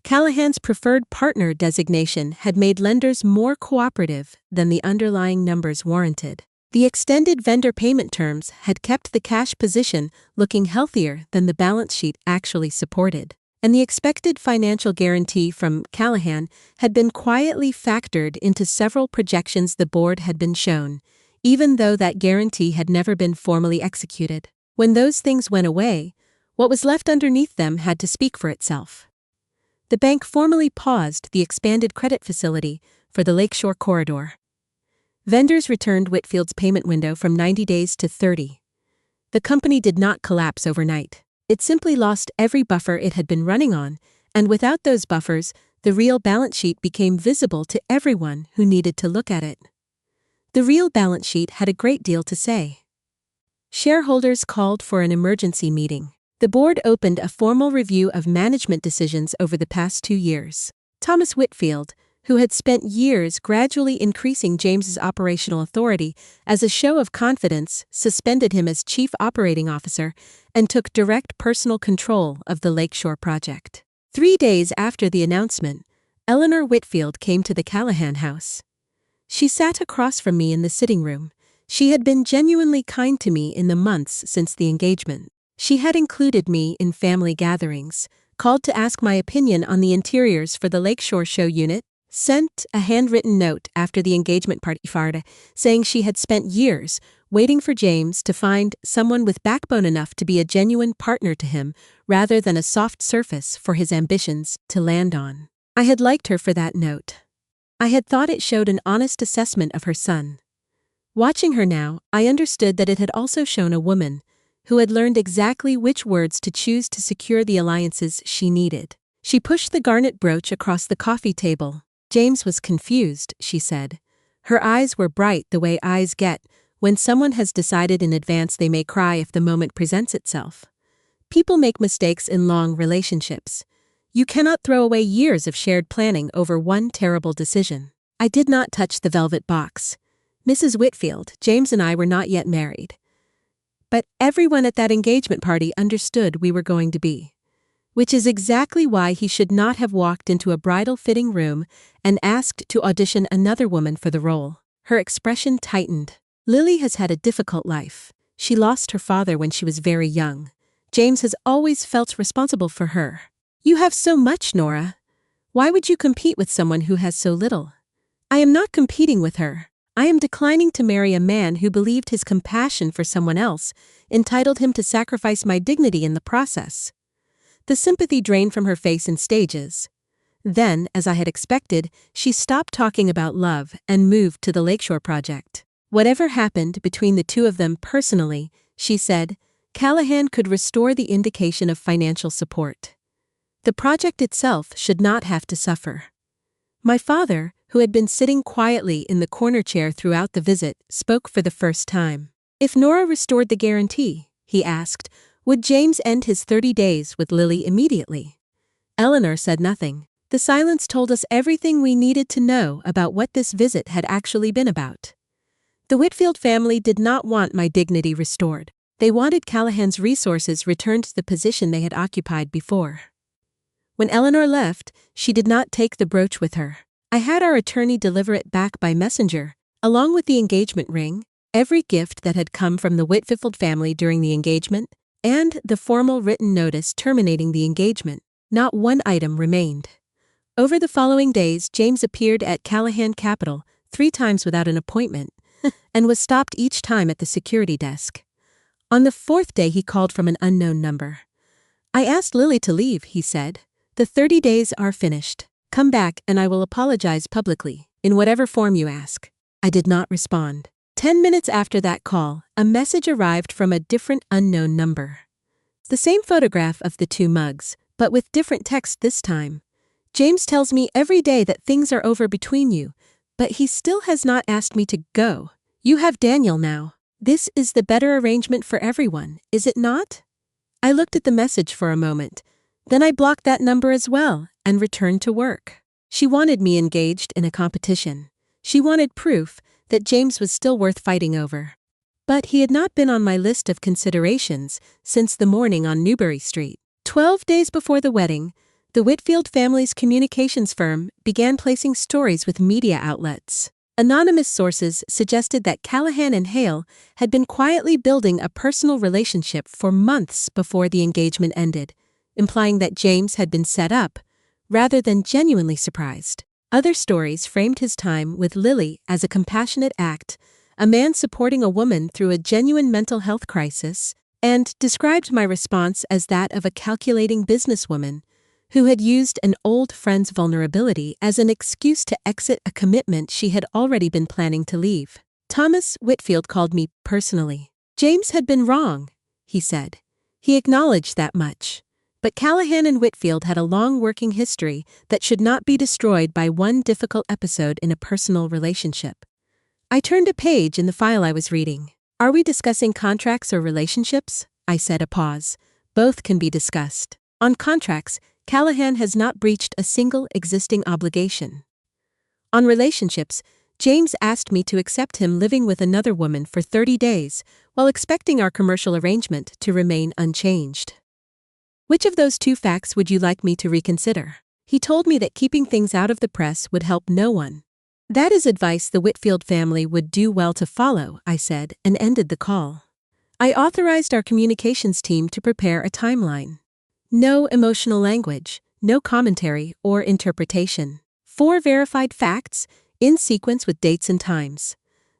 Callahan's preferred partner designation had made lenders more cooperative than the underlying numbers warranted. The extended vendor payment terms had kept the cash position looking healthier than the balance sheet actually supported. And the expected financial guarantee from Callahan had been quietly factored into several projections the board had been shown, even though that guarantee had never been formally executed. When those things went away, what was left underneath them had to speak for itself. The bank formally paused the expanded credit facility for the Lakeshore Corridor. Vendors returned Whitfield's payment window from 90 days to 30. The company did not collapse overnight. It simply lost every buffer it had been running on, and without those buffers, The real balance sheet became visible to everyone who needed to look at it. The real balance sheet had a great deal to say. Shareholders called for an emergency meeting. The board opened a formal review of management decisions over the past 2 years. Thomas Whitfield, who had spent years gradually increasing James's operational authority as a show of confidence, suspended him as chief operating officer and took direct personal control of the Lakeshore project. 3 days after the announcement, Eleanor Whitfield came to the Callahan house. She sat across from me in the sitting room. She had been genuinely kind to me in the months since the engagement. She had included me in family gatherings, called to ask my opinion on the interiors for the Lakeshore show unit, sent a handwritten note after the engagement party saying she had spent years waiting for James to find someone with backbone enough to be a genuine partner to him rather than a soft surface for his ambitions to land on. I had liked her for that note. I had thought it showed an honest assessment of her son. Watching her now, I understood that it had also shown a woman who had learned exactly which words to choose to secure the alliances she needed. She pushed the garnet brooch across the coffee table. James was confused, she said. Her eyes were bright the way eyes get when someone has decided in advance they may cry if the moment presents itself. People make mistakes in long relationships. You cannot throw away years of shared planning over one terrible decision. I did not touch the velvet box. Mrs. Whitfield, James and I were not yet married. But everyone at that engagement party understood we were going to be. Which is exactly why he should not have walked into a bridal fitting room and asked to audition another woman for the role. Her expression tightened. Lily has had a difficult life. She lost her father when she was very young. James has always felt responsible for her. You have so much, Nora. Why would you compete with someone who has so little? I am not competing with her. I am declining to marry a man who believed his compassion for someone else entitled him to sacrifice my dignity in the process. The sympathy drained from her face in stages. Then, as I had expected, she stopped talking about love and moved to the Lakeshore project. Whatever happened between the two of them personally, she said, Callahan could restore the indication of financial support. The project itself should not have to suffer. My father, who had been sitting quietly in the corner chair throughout the visit, spoke for the first time. If Nora restored the guarantee, he asked, would James end his 30 days with Lily immediately? Eleanor said nothing. The silence told us everything we needed to know about what this visit had actually been about. The Whitfield family did not want my dignity restored. They wanted Callahan's resources returned to the position they had occupied before. When Eleanor left, she did not take the brooch with her. I had our attorney deliver it back by messenger, along with the engagement ring, every gift that had come from the Whitfield family during the engagement, and the formal written notice terminating the engagement. Not one item remained. Over the following days, James appeared at Callahan Capital 3 times without an appointment, and was stopped each time at the security desk. On the 4th day he called from an unknown number. I asked Lily to leave, he said. The 30 days are finished. Come back and I will apologize publicly, in whatever form you ask. I did not respond. 10 minutes after that call, a message arrived from a different unknown number. The same photograph of the 2 mugs, but with different text this time. James tells me every day that things are over between you, but he still has not asked me to go. You have Daniel now. This is the better arrangement for everyone, is it not? I looked at the message for a moment. Then I blocked that number as well and returned to work. She wanted me engaged in a competition. She wanted proof that James was still worth fighting over. But he had not been on my list of considerations since the morning on Newbury Street. 12 days before the wedding, the Whitfield family's communications firm began placing stories with media outlets. Anonymous sources suggested that Callahan and Hale had been quietly building a personal relationship for months before the engagement ended, implying that James had been set up, rather than genuinely surprised. Other stories framed his time with Lily as a compassionate act, a man supporting a woman through a genuine mental health crisis, and described my response as that of a calculating businesswoman who had used an old friend's vulnerability as an excuse to exit a commitment she had already been planning to leave. Thomas Whitfield called me personally. James had been wrong, he said. He acknowledged that much. But Callahan and Whitfield had a long working history that should not be destroyed by one difficult episode in a personal relationship. I turned a page in the file I was reading. Are we discussing contracts or relationships? I said, a pause. Both can be discussed. On contracts, Callahan has not breached a single existing obligation. On relationships, James asked me to accept him living with another woman for 30 days while expecting our commercial arrangement to remain unchanged. Which of those two facts would you like me to reconsider? He told me that keeping things out of the press would help no one. That is advice the Whitfield family would do well to follow, I said, and ended the call. I authorized our communications team to prepare a timeline. No emotional language, no commentary or interpretation. 4 verified facts, in sequence with dates and times.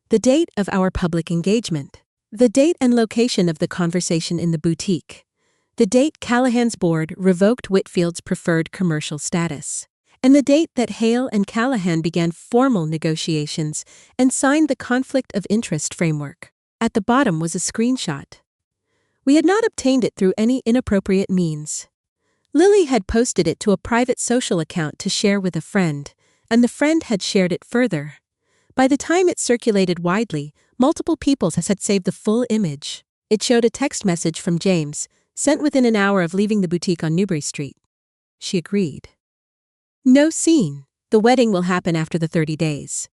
The date of our public engagement. The date and location of the conversation in the boutique. The date Callahan's board revoked Whitfield's preferred commercial status. And the date that Hale and Callahan began formal negotiations and signed the Conflict of Interest framework. At the bottom was a screenshot. We had not obtained it through any inappropriate means. Lily had posted it to a private social account to share with a friend, and the friend had shared it further. By the time it circulated widely, multiple people had saved the full image. It showed a text message from James, sent within an hour of leaving the boutique on Newbury Street. She agreed. No scene. The wedding will happen after the 30 days.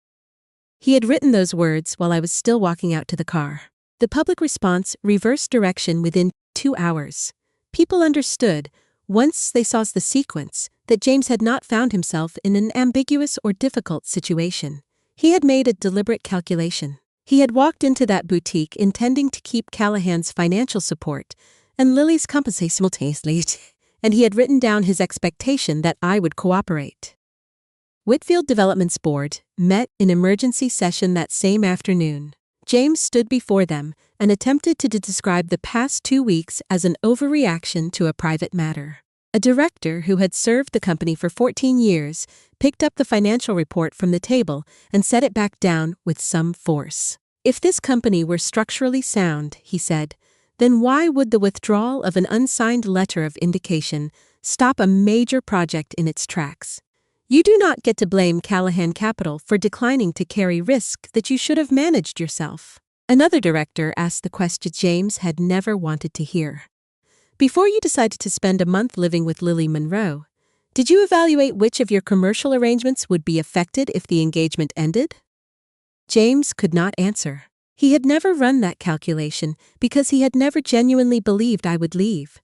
He had written those words while I was still walking out to the car. The public response reversed direction within 2 hours. People understood, once they saw the sequence, that James had not found himself in an ambiguous or difficult situation. He had made a deliberate calculation. He had walked into that boutique intending to keep Callahan's financial support and Lily's compensation simultaneously, and he had written down his expectation that I would cooperate. Whitfield Development's board met in emergency session that same afternoon. James stood before them and attempted to describe the past 2 weeks as an overreaction to a private matter. A director who had served the company for 14 years picked up the financial report from the table and set it back down with some force. If this company were structurally sound, he said, then why would the withdrawal of an unsigned letter of indication stop a major project in its tracks? You do not get to blame Callahan Capital for declining to carry risk that you should have managed yourself. Another director asked the question James had never wanted to hear. Before you decided to spend a month living with Lily Monroe, did you evaluate which of your commercial arrangements would be affected if the engagement ended? James could not answer. He had never run that calculation because he had never genuinely believed I would leave.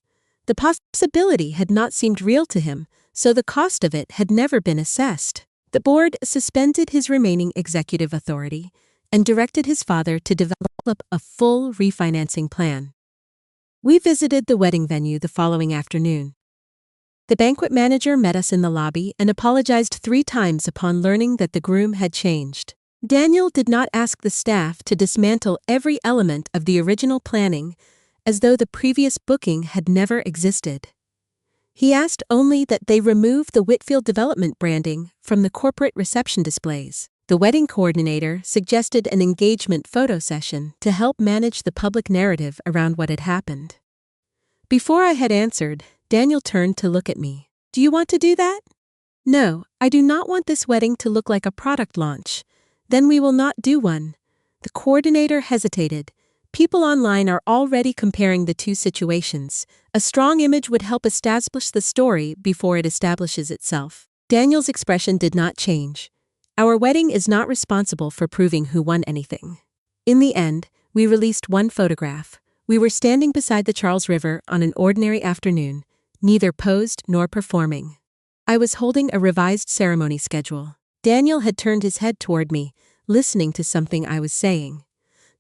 The possibility had not seemed real to him, so the cost of it had never been assessed. The board suspended his remaining executive authority and directed his father to develop a full refinancing plan. We visited the wedding venue the following afternoon. The banquet manager met us in the lobby and apologized 3 times upon learning that the groom had changed. Daniel did not ask the staff to dismantle every element of the original planning as though the previous booking had never existed. He asked only that they remove the Whitfield Development branding from the corporate reception displays. The wedding coordinator suggested an engagement photo session to help manage the public narrative around what had happened. Before I had answered, Daniel turned to look at me. Do you want to do that? No, I do not want this wedding to look like a product launch. Then we will not do one. The coordinator hesitated. People online are already comparing the two situations. A strong image would help establish the story before it establishes itself. Daniel's expression did not change. Our wedding is not responsible for proving who won anything. In the end, we released one photograph. We were standing beside the Charles River on an ordinary afternoon, neither posed nor performing. I was holding a revised ceremony schedule. Daniel had turned his head toward me, listening to something I was saying.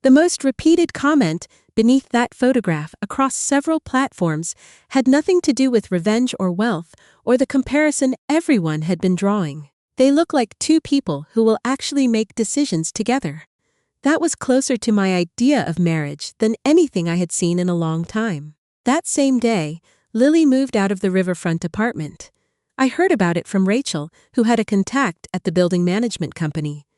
The most repeated comment beneath that photograph across several platforms had nothing to do with revenge or wealth or the comparison everyone had been drawing. They look like 2 people who will actually make decisions together. That was closer to my idea of marriage than anything I had seen in a long time. That same day, Lily moved out of the riverfront apartment. I heard about it from Rachel, who had a contact at the building management company.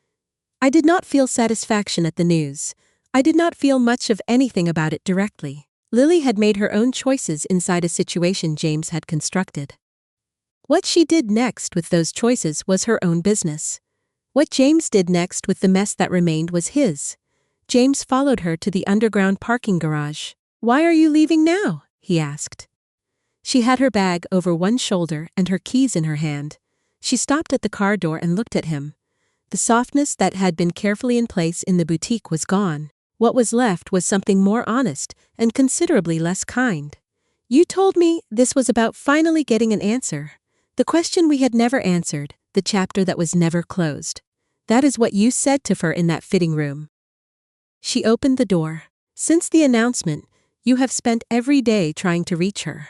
I did not feel satisfaction at the news. I did not feel much of anything about it directly. Lily had made her own choices inside a situation James had constructed. What she did next with those choices was her own business. What James did next with the mess that remained was his. James followed her to the underground parking garage. "Why are you leaving now?" he asked. She had her bag over one shoulder and her keys in her hand. She stopped at the car door and looked at him. The softness that had been carefully in place in the boutique was gone. What was left was something more honest and considerably less kind. "You told me this was about finally getting an answer. The question we had never answered, the chapter that was never closed. That is what you said to her in that fitting room." She opened the door. "Since the announcement, you have spent every day trying to reach her.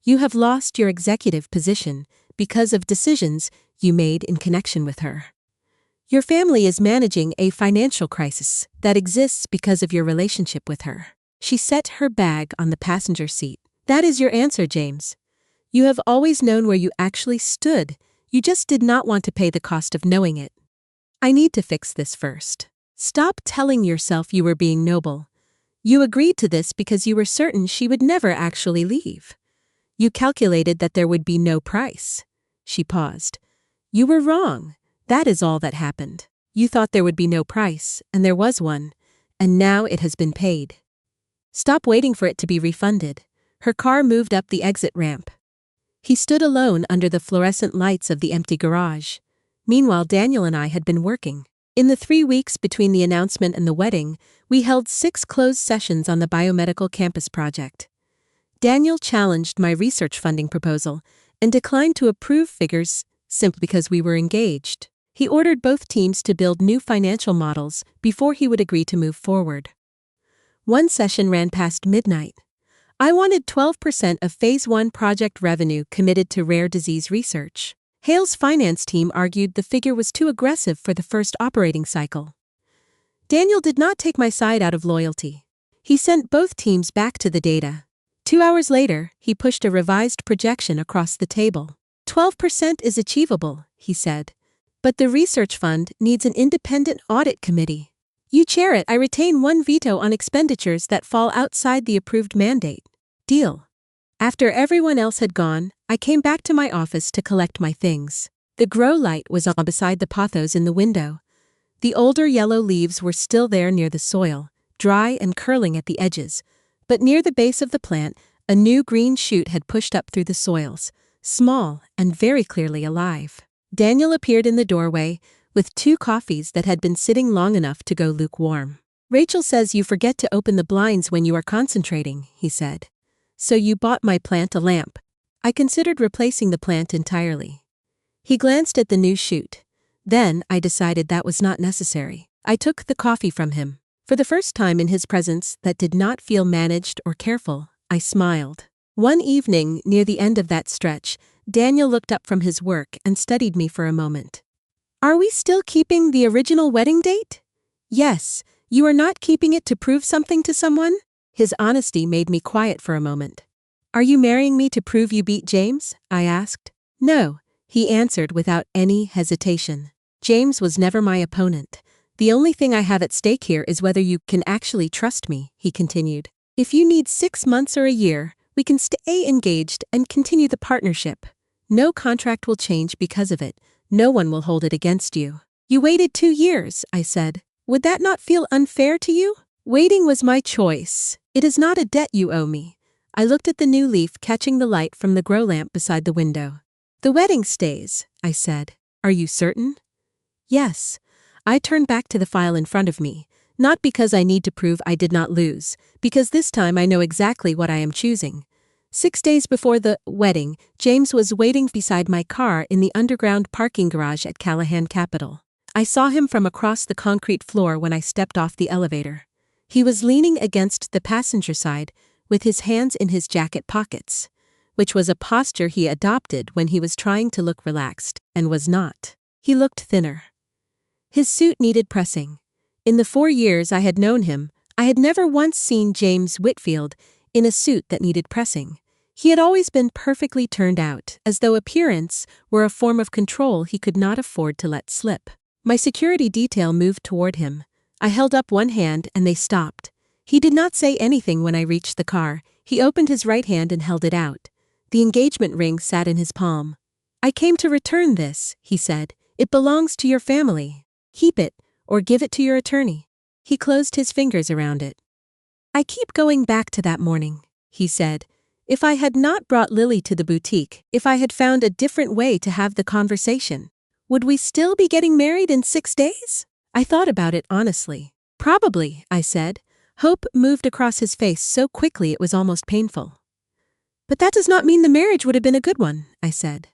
You have lost your executive position because of decisions you made in connection with her. Your family is managing a financial crisis that exists because of your relationship with her." She set her bag on the passenger seat. "That is your answer, James. You have always known where you actually stood. You just did not want to pay the cost of knowing it. I need to fix this first. Stop telling yourself you were being noble. You agreed to this because you were certain she would never actually leave. You calculated that there would be no price." She paused. "You were wrong. That is all that happened. You thought there would be no price, and there was one, and now it has been paid. Stop waiting for it to be refunded." Her car moved up the exit ramp. He stood alone under the fluorescent lights of the empty garage. Meanwhile, Daniel and I had been working. In the 3 weeks between the announcement and the wedding, we held 6 closed sessions on the biomedical campus project. Daniel challenged my research funding proposal and declined to approve figures simply because we were engaged. He ordered both teams to build new financial models before he would agree to move forward. One session ran past midnight. I wanted 12% of Phase 1 project revenue committed to rare disease research. Hale's finance team argued the figure was too aggressive for the first operating cycle. Daniel did not take my side out of loyalty. He sent both teams back to the data. 2 hours later, he pushed a revised projection across the table. 12% is achievable, he said. But the research fund needs an independent audit committee. You chair it. I retain one veto on expenditures that fall outside the approved mandate. Deal. After everyone else had gone, I came back to my office to collect my things. The grow light was on beside the pothos in the window. The older yellow leaves were still there near the soil, dry and curling at the edges. But near the base of the plant, a new green shoot had pushed up through the soils, small and very clearly alive. Daniel appeared in the doorway with 2 coffees that had been sitting long enough to go lukewarm. "Rachel says you forget to open the blinds when you are concentrating," he said. "So you bought my plant a lamp." I considered replacing the plant entirely. He glanced at the new shoot. Then I decided that was not necessary. I took the coffee from him. For the first time in his presence that did not feel managed or careful, I smiled. One evening, near the end of that stretch, Daniel looked up from his work and studied me for a moment. "Are we still keeping the original wedding date?" "Yes. You are not keeping it to prove something to someone?" His honesty made me quiet for a moment. "Are you marrying me to prove you beat James?" I asked. "No," he answered without any hesitation. "James was never my opponent. The only thing I have at stake here is whether you can actually trust me," he continued. "If you need 6 months or a year, we can stay engaged and continue the partnership. No contract will change because of it. No one will hold it against you." "You waited 2 years," I said. "Would that not feel unfair to you?" "Waiting was my choice. It is not a debt you owe me." I looked at the new leaf catching the light from the grow lamp beside the window. "The wedding stays," I said. "Are you certain?" "Yes." I turned back to the file in front of me, not because I need to prove I did not lose, because this time I know exactly what I am choosing. 6 days before the wedding, James was waiting beside my car in the underground parking garage at Callahan Capital. I saw him from across the concrete floor when I stepped off the elevator. He was leaning against the passenger side with his hands in his jacket pockets, which was a posture he adopted when he was trying to look relaxed, and was not. He looked thinner. His suit needed pressing. In the 4 years I had known him, I had never once seen James Whitfield in a suit that needed pressing. He had always been perfectly turned out, as though appearance were a form of control he could not afford to let slip. My security detail moved toward him. I held up one hand and they stopped. He did not say anything when I reached the car. He opened his right hand and held it out. The engagement ring sat in his palm. "I came to return this," he said. "It belongs to your family. Keep it, or give it to your attorney." He closed his fingers around it. "I keep going back to that morning," he said. "If I had not brought Lily to the boutique, if I had found a different way to have the conversation, would we still be getting married in 6 days?" I thought about it honestly. "Probably," I said. Hope moved across his face so quickly it was almost painful. "But that does not mean the marriage would have been a good one," I said.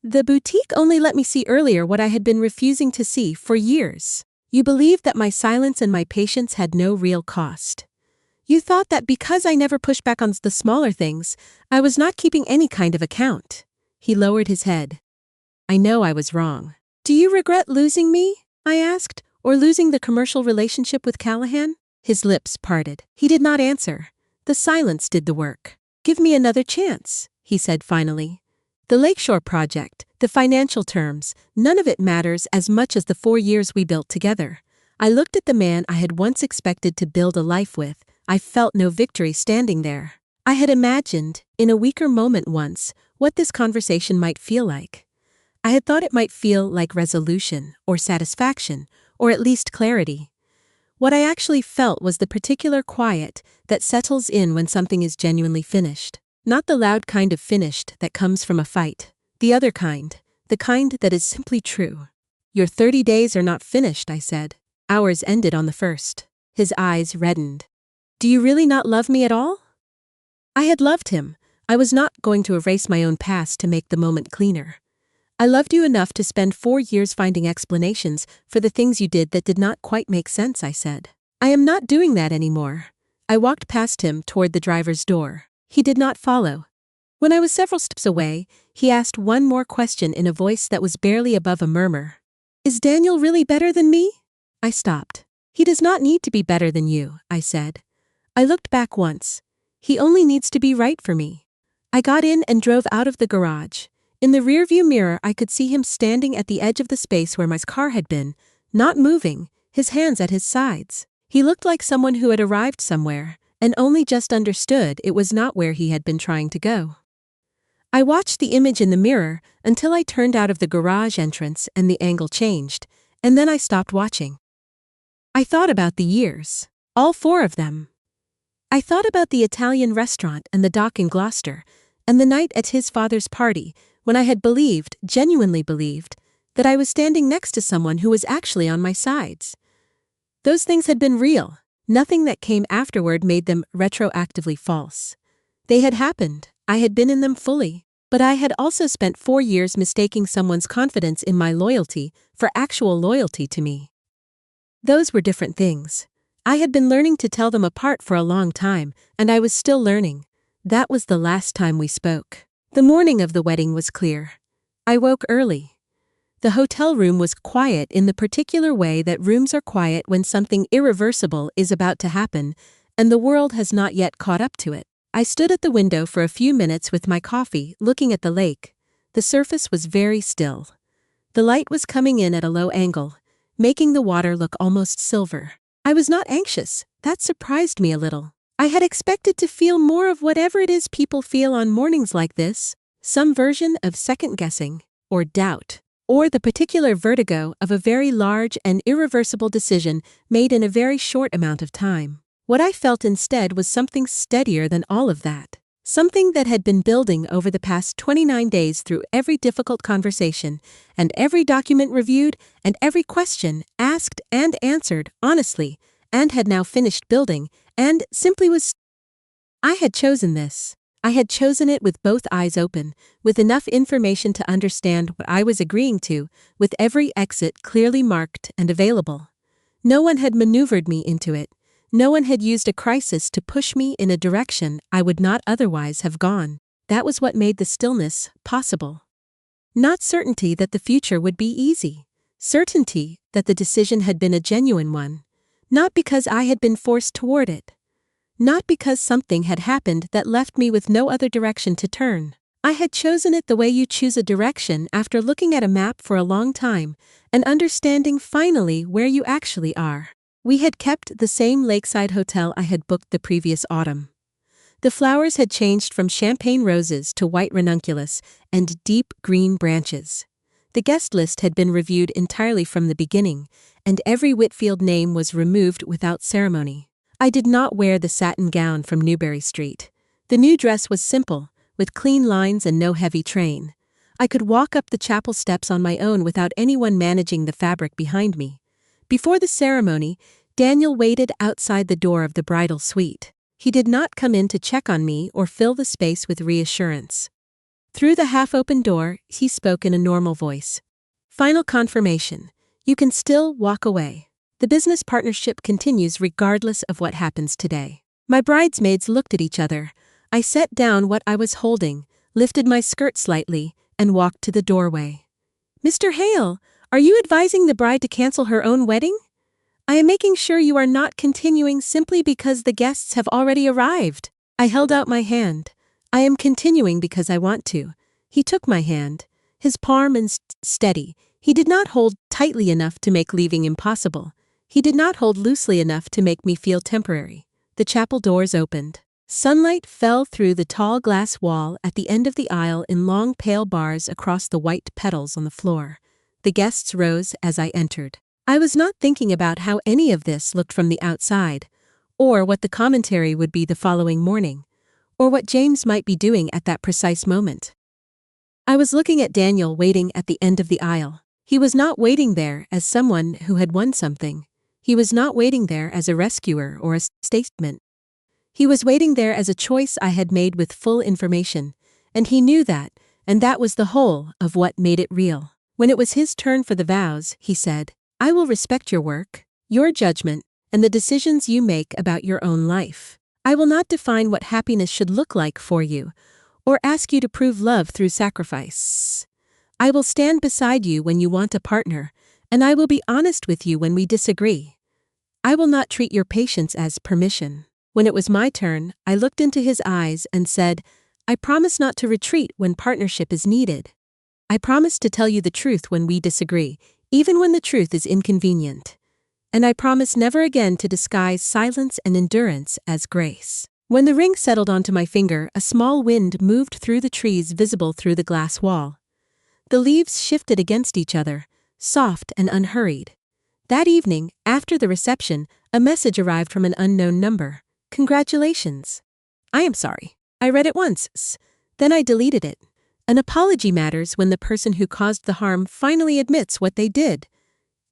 "The boutique only let me see earlier what I had been refusing to see for years. You believed that my silence and my patience had no real cost. You thought that because I never pushed back on the smaller things, I was not keeping any kind of account." He lowered his head. "I know I was wrong." "Do you regret losing me?" I asked, "or losing the commercial relationship with Callahan?" His lips parted. He did not answer. The silence did the work. "Give me another chance," he said finally. "The Lakeshore project, the financial terms, none of it matters as much as the 4 years we built together." I looked at the man I had once expected to build a life with. I felt no victory standing there. I had imagined, in a weaker moment once, what this conversation might feel like. I had thought it might feel like resolution, or satisfaction, or at least clarity. What I actually felt was the particular quiet that settles in when something is genuinely finished. Not the loud kind of finished that comes from a fight. The other kind, the kind that is simply true. "Your 30 days are not finished," I said. "Ours ended on the 1st. His eyes reddened. "Do you really not love me at all?" I had loved him. I was not going to erase my own past to make the moment cleaner. "I loved you enough to spend 4 years finding explanations for the things you did that did not quite make sense," I said. "I am not doing that anymore." I walked past him toward the driver's door. He did not follow. When I was several steps away, he asked one more question in a voice that was barely above a murmur. "Is Daniel really better than me?" I stopped. "He does not need to be better than you," I said. I looked back once. "He only needs to be right for me." I got in and drove out of the garage. In the rearview mirror I could see him standing at the edge of the space where my car had been, not moving, his hands at his sides. He looked like someone who had arrived somewhere, and only just understood it was not where he had been trying to go. I watched the image in the mirror until I turned out of the garage entrance and the angle changed, and then I stopped watching. I thought about the years. All 4 of them. I thought about the Italian restaurant and the dock in Gloucester, and the night at his father's party, when I had believed, genuinely believed, that I was standing next to someone who was actually on my sides. Those things had been real. Nothing that came afterward made them retroactively false. They had happened. I had been in them fully. But I had also spent 4 years mistaking someone's confidence in my loyalty for actual loyalty to me. Those were different things. I had been learning to tell them apart for a long time, and I was still learning. That was the last time we spoke. The morning of the wedding was clear. I woke early. The hotel room was quiet in the particular way that rooms are quiet when something irreversible is about to happen, and the world has not yet caught up to it. I stood at the window for a few minutes with my coffee, looking at the lake. The surface was very still. The light was coming in at a low angle, making the water look almost silver. I was not anxious. That surprised me a little. I had expected to feel more of whatever it is people feel on mornings like this, some version of second-guessing, or doubt, or the particular vertigo of a very large and irreversible decision made in a very short amount of time. What I felt instead was something steadier than all of that. Something that had been building over the past 29 days through every difficult conversation, and every document reviewed, and every question asked and answered honestly, and had now finished building, and simply was. I had chosen this. I had chosen it with both eyes open, with enough information to understand what I was agreeing to, with every exit clearly marked and available. No one had maneuvered me into it. No one had used a crisis to push me in a direction I would not otherwise have gone. That was what made the stillness possible. Not certainty that the future would be easy. Certainty that the decision had been a genuine one. Not because I had been forced toward it. Not because something had happened that left me with no other direction to turn. I had chosen it the way you choose a direction after looking at a map for a long time and understanding finally where you actually are. We had kept the same lakeside hotel I had booked the previous autumn. The flowers had changed from champagne roses to white ranunculus and deep green branches. The guest list had been reviewed entirely from the beginning, and every Whitfield name was removed without ceremony. I did not wear the satin gown from Newbury Street. The new dress was simple, with clean lines and no heavy train. I could walk up the chapel steps on my own without anyone managing the fabric behind me. Before the ceremony, Daniel waited outside the door of the bridal suite. He did not come in to check on me or fill the space with reassurance. Through the half-open door, he spoke in a normal voice. Final confirmation. You can still walk away. The business partnership continues regardless of what happens today. My bridesmaids looked at each other. I set down what I was holding, lifted my skirt slightly, and walked to the doorway. Mr. Hale, are you advising the bride to cancel her own wedding? I am making sure you are not continuing simply because the guests have already arrived. I held out my hand. I am continuing because I want to. He took my hand, his palm and steady. He did not hold tightly enough to make leaving impossible. He did not hold loosely enough to make me feel temporary. The chapel doors opened. Sunlight fell through the tall glass wall at the end of the aisle in long pale bars across the white petals on the floor. The guests rose as I entered. I was not thinking about how any of this looked from the outside, or what the commentary would be the following morning, or what James might be doing at that precise moment. I was looking at Daniel waiting at the end of the aisle. He was not waiting there as someone who had won something. He was not waiting there as a rescuer or a statement. He was waiting there as a choice I had made with full information, and he knew that, and that was the whole of what made it real. When it was his turn for the vows, he said, I will respect your work, your judgment, and the decisions you make about your own life. I will not define what happiness should look like for you, or ask you to prove love through sacrifice. I will stand beside you when you want a partner, and I will be honest with you when we disagree. I will not treat your patience as permission. When it was my turn, I looked into his eyes and said, I promise not to retreat when partnership is needed. I promise to tell you the truth when we disagree, even when the truth is inconvenient. And I promise never again to disguise silence and endurance as grace. When the ring settled onto my finger, a small wind moved through the trees visible through the glass wall. The leaves shifted against each other, soft and unhurried. That evening, after the reception, a message arrived from an unknown number. Congratulations. I am sorry. I read it once, then I deleted it. An apology matters when the person who caused the harm finally admits what they did.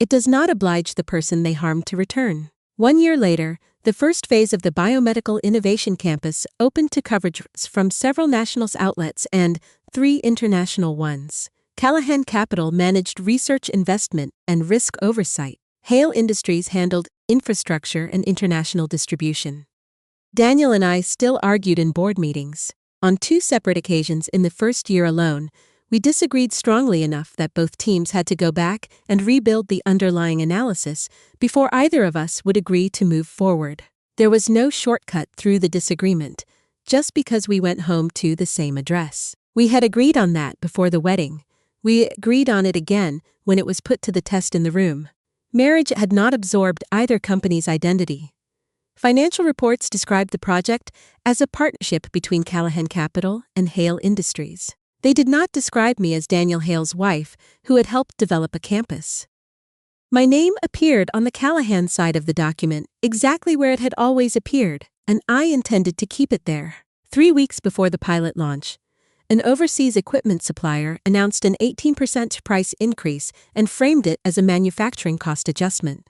It does not oblige the person they harmed to return. 1 year later, the first phase of the Biomedical Innovation Campus opened to coverage from several national outlets and 3 international ones. Callahan Capital managed research investment and risk oversight. Hale Industries handled infrastructure and international distribution. Daniel and I still argued in board meetings. On 2 separate occasions in the first year alone, we disagreed strongly enough that both teams had to go back and rebuild the underlying analysis before either of us would agree to move forward. There was no shortcut through the disagreement, just because we went home to the same address. We had agreed on that before the wedding. We agreed on it again when it was put to the test in the room. Marriage had not absorbed either company's identity. Financial reports described the project as a partnership between Callahan Capital and Hale Industries. They did not describe me as Daniel Hale's wife, who had helped develop a campus. My name appeared on the Callahan side of the document, exactly where it had always appeared, and I intended to keep it there. 3 weeks before the pilot launch, an overseas equipment supplier announced an 18% price increase and framed it as a manufacturing cost adjustment.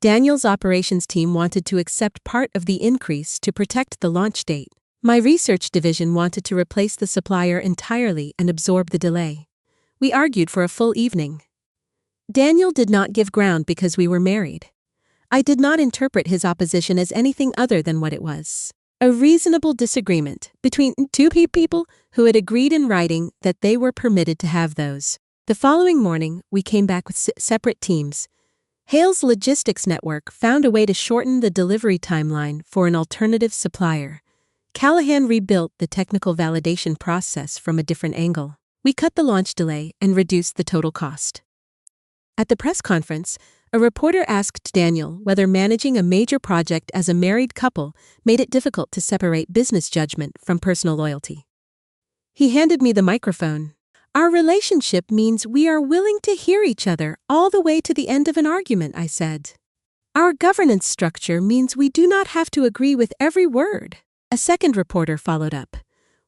Daniel's operations team wanted to accept part of the increase to protect the launch date. My research division wanted to replace the supplier entirely and absorb the delay. We argued for a full evening. Daniel did not give ground because we were married. I did not interpret his opposition as anything other than what it was. A reasonable disagreement between 2 people who had agreed in writing that they were permitted to have those. The following morning, we came back with separate teams. Hale's logistics network found a way to shorten the delivery timeline for an alternative supplier. Callahan rebuilt the technical validation process from a different angle. We cut the launch delay and reduced the total cost. At the press conference, A reporter asked Daniel whether managing a major project as a married couple made it difficult to separate business judgment from personal loyalty. He handed me the microphone. Our relationship means we are willing to hear each other all the way to the end of an argument, I said. Our governance structure means we do not have to agree with every word. A second reporter followed up.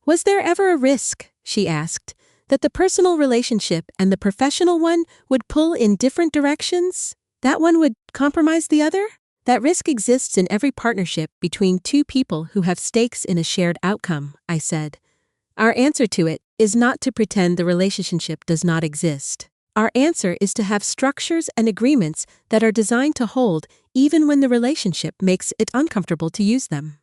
Was there ever a risk, she asked, that the personal relationship and the professional one would pull in different directions? That one would compromise the other? That risk exists in every partnership between two people who have stakes in a shared outcome, I said. Our answer to it is not to pretend the relationship does not exist. Our answer is to have structures and agreements that are designed to hold even when the relationship makes it uncomfortable to use them.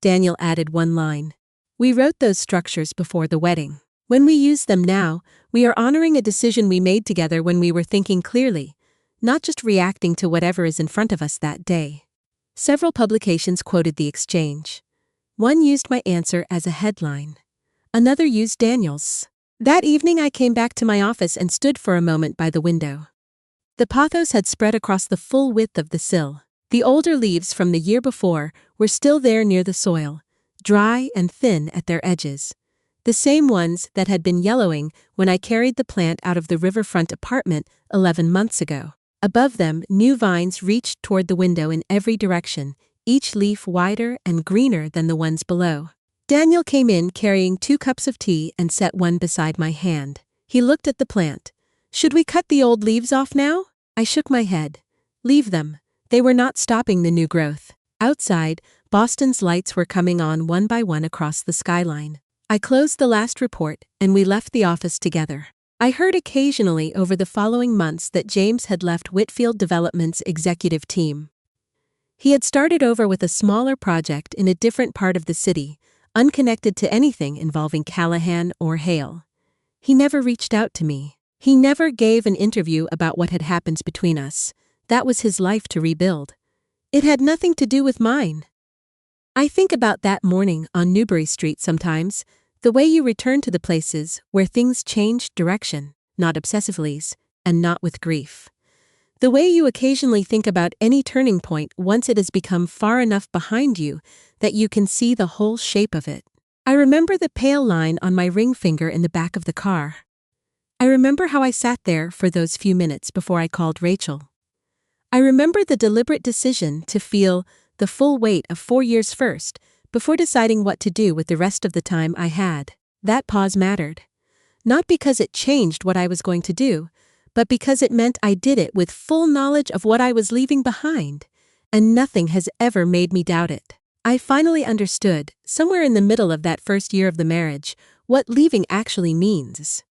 Daniel added one line. We wrote those structures before the wedding. When we use them now, we are honoring a decision we made together when we were thinking clearly, not just reacting to whatever is in front of us that day. Several publications quoted the exchange. One used my answer as a headline. Another used Daniel's. That evening I came back to my office and stood for a moment by the window. The pothos had spread across the full width of the sill. The older leaves from the year before were still there near the soil, dry and thin at their edges. The same ones that had been yellowing when I carried the plant out of the riverfront apartment 11 months ago. Above them, new vines reached toward the window in every direction, each leaf wider and greener than the ones below. Daniel came in carrying 2 cups of tea and set one beside my hand. He looked at the plant. Should we cut the old leaves off now? I shook my head. Leave them. They were not stopping the new growth. Outside, Boston's lights were coming on one by one across the skyline. I closed the last report and we left the office together. I heard occasionally over the following months that James had left Whitfield Development's executive team. He had started over with a smaller project in a different part of the city, unconnected to anything involving Callahan or Hale. He never reached out to me. He never gave an interview about what had happened between us. That was his life to rebuild. It had nothing to do with mine. I think about that morning on Newbury Street sometimes, the way you return to the places where things changed direction, not obsessively, and not with grief. The way you occasionally think about any turning point once it has become far enough behind you that you can see the whole shape of it. I remember the pale line on my ring finger in the back of the car. I remember how I sat there for those few minutes before I called Rachel. I remember the deliberate decision to feel the full weight of 4 years first, before deciding what to do with the rest of the time I had. That pause mattered. Not because it changed what I was going to do, but because it meant I did it with full knowledge of what I was leaving behind, and nothing has ever made me doubt it. I finally understood, somewhere in the middle of that first year of the marriage, what leaving actually means.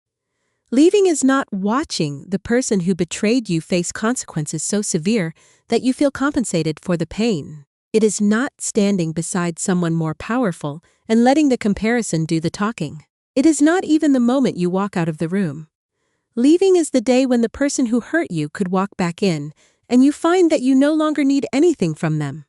Leaving is not watching the person who betrayed you face consequences so severe that you feel compensated for the pain. It is not standing beside someone more powerful and letting the comparison do the talking. It is not even the moment you walk out of the room. Leaving is the day when the person who hurt you could walk back in, and you find that you no longer need anything from them.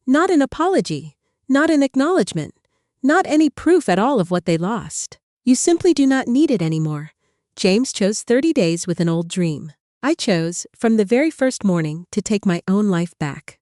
Not an apology, not an acknowledgement, not any proof at all of what they lost. You simply do not need it anymore. James chose 30 days with an old dream. I chose, from the very first morning, to take my own life back.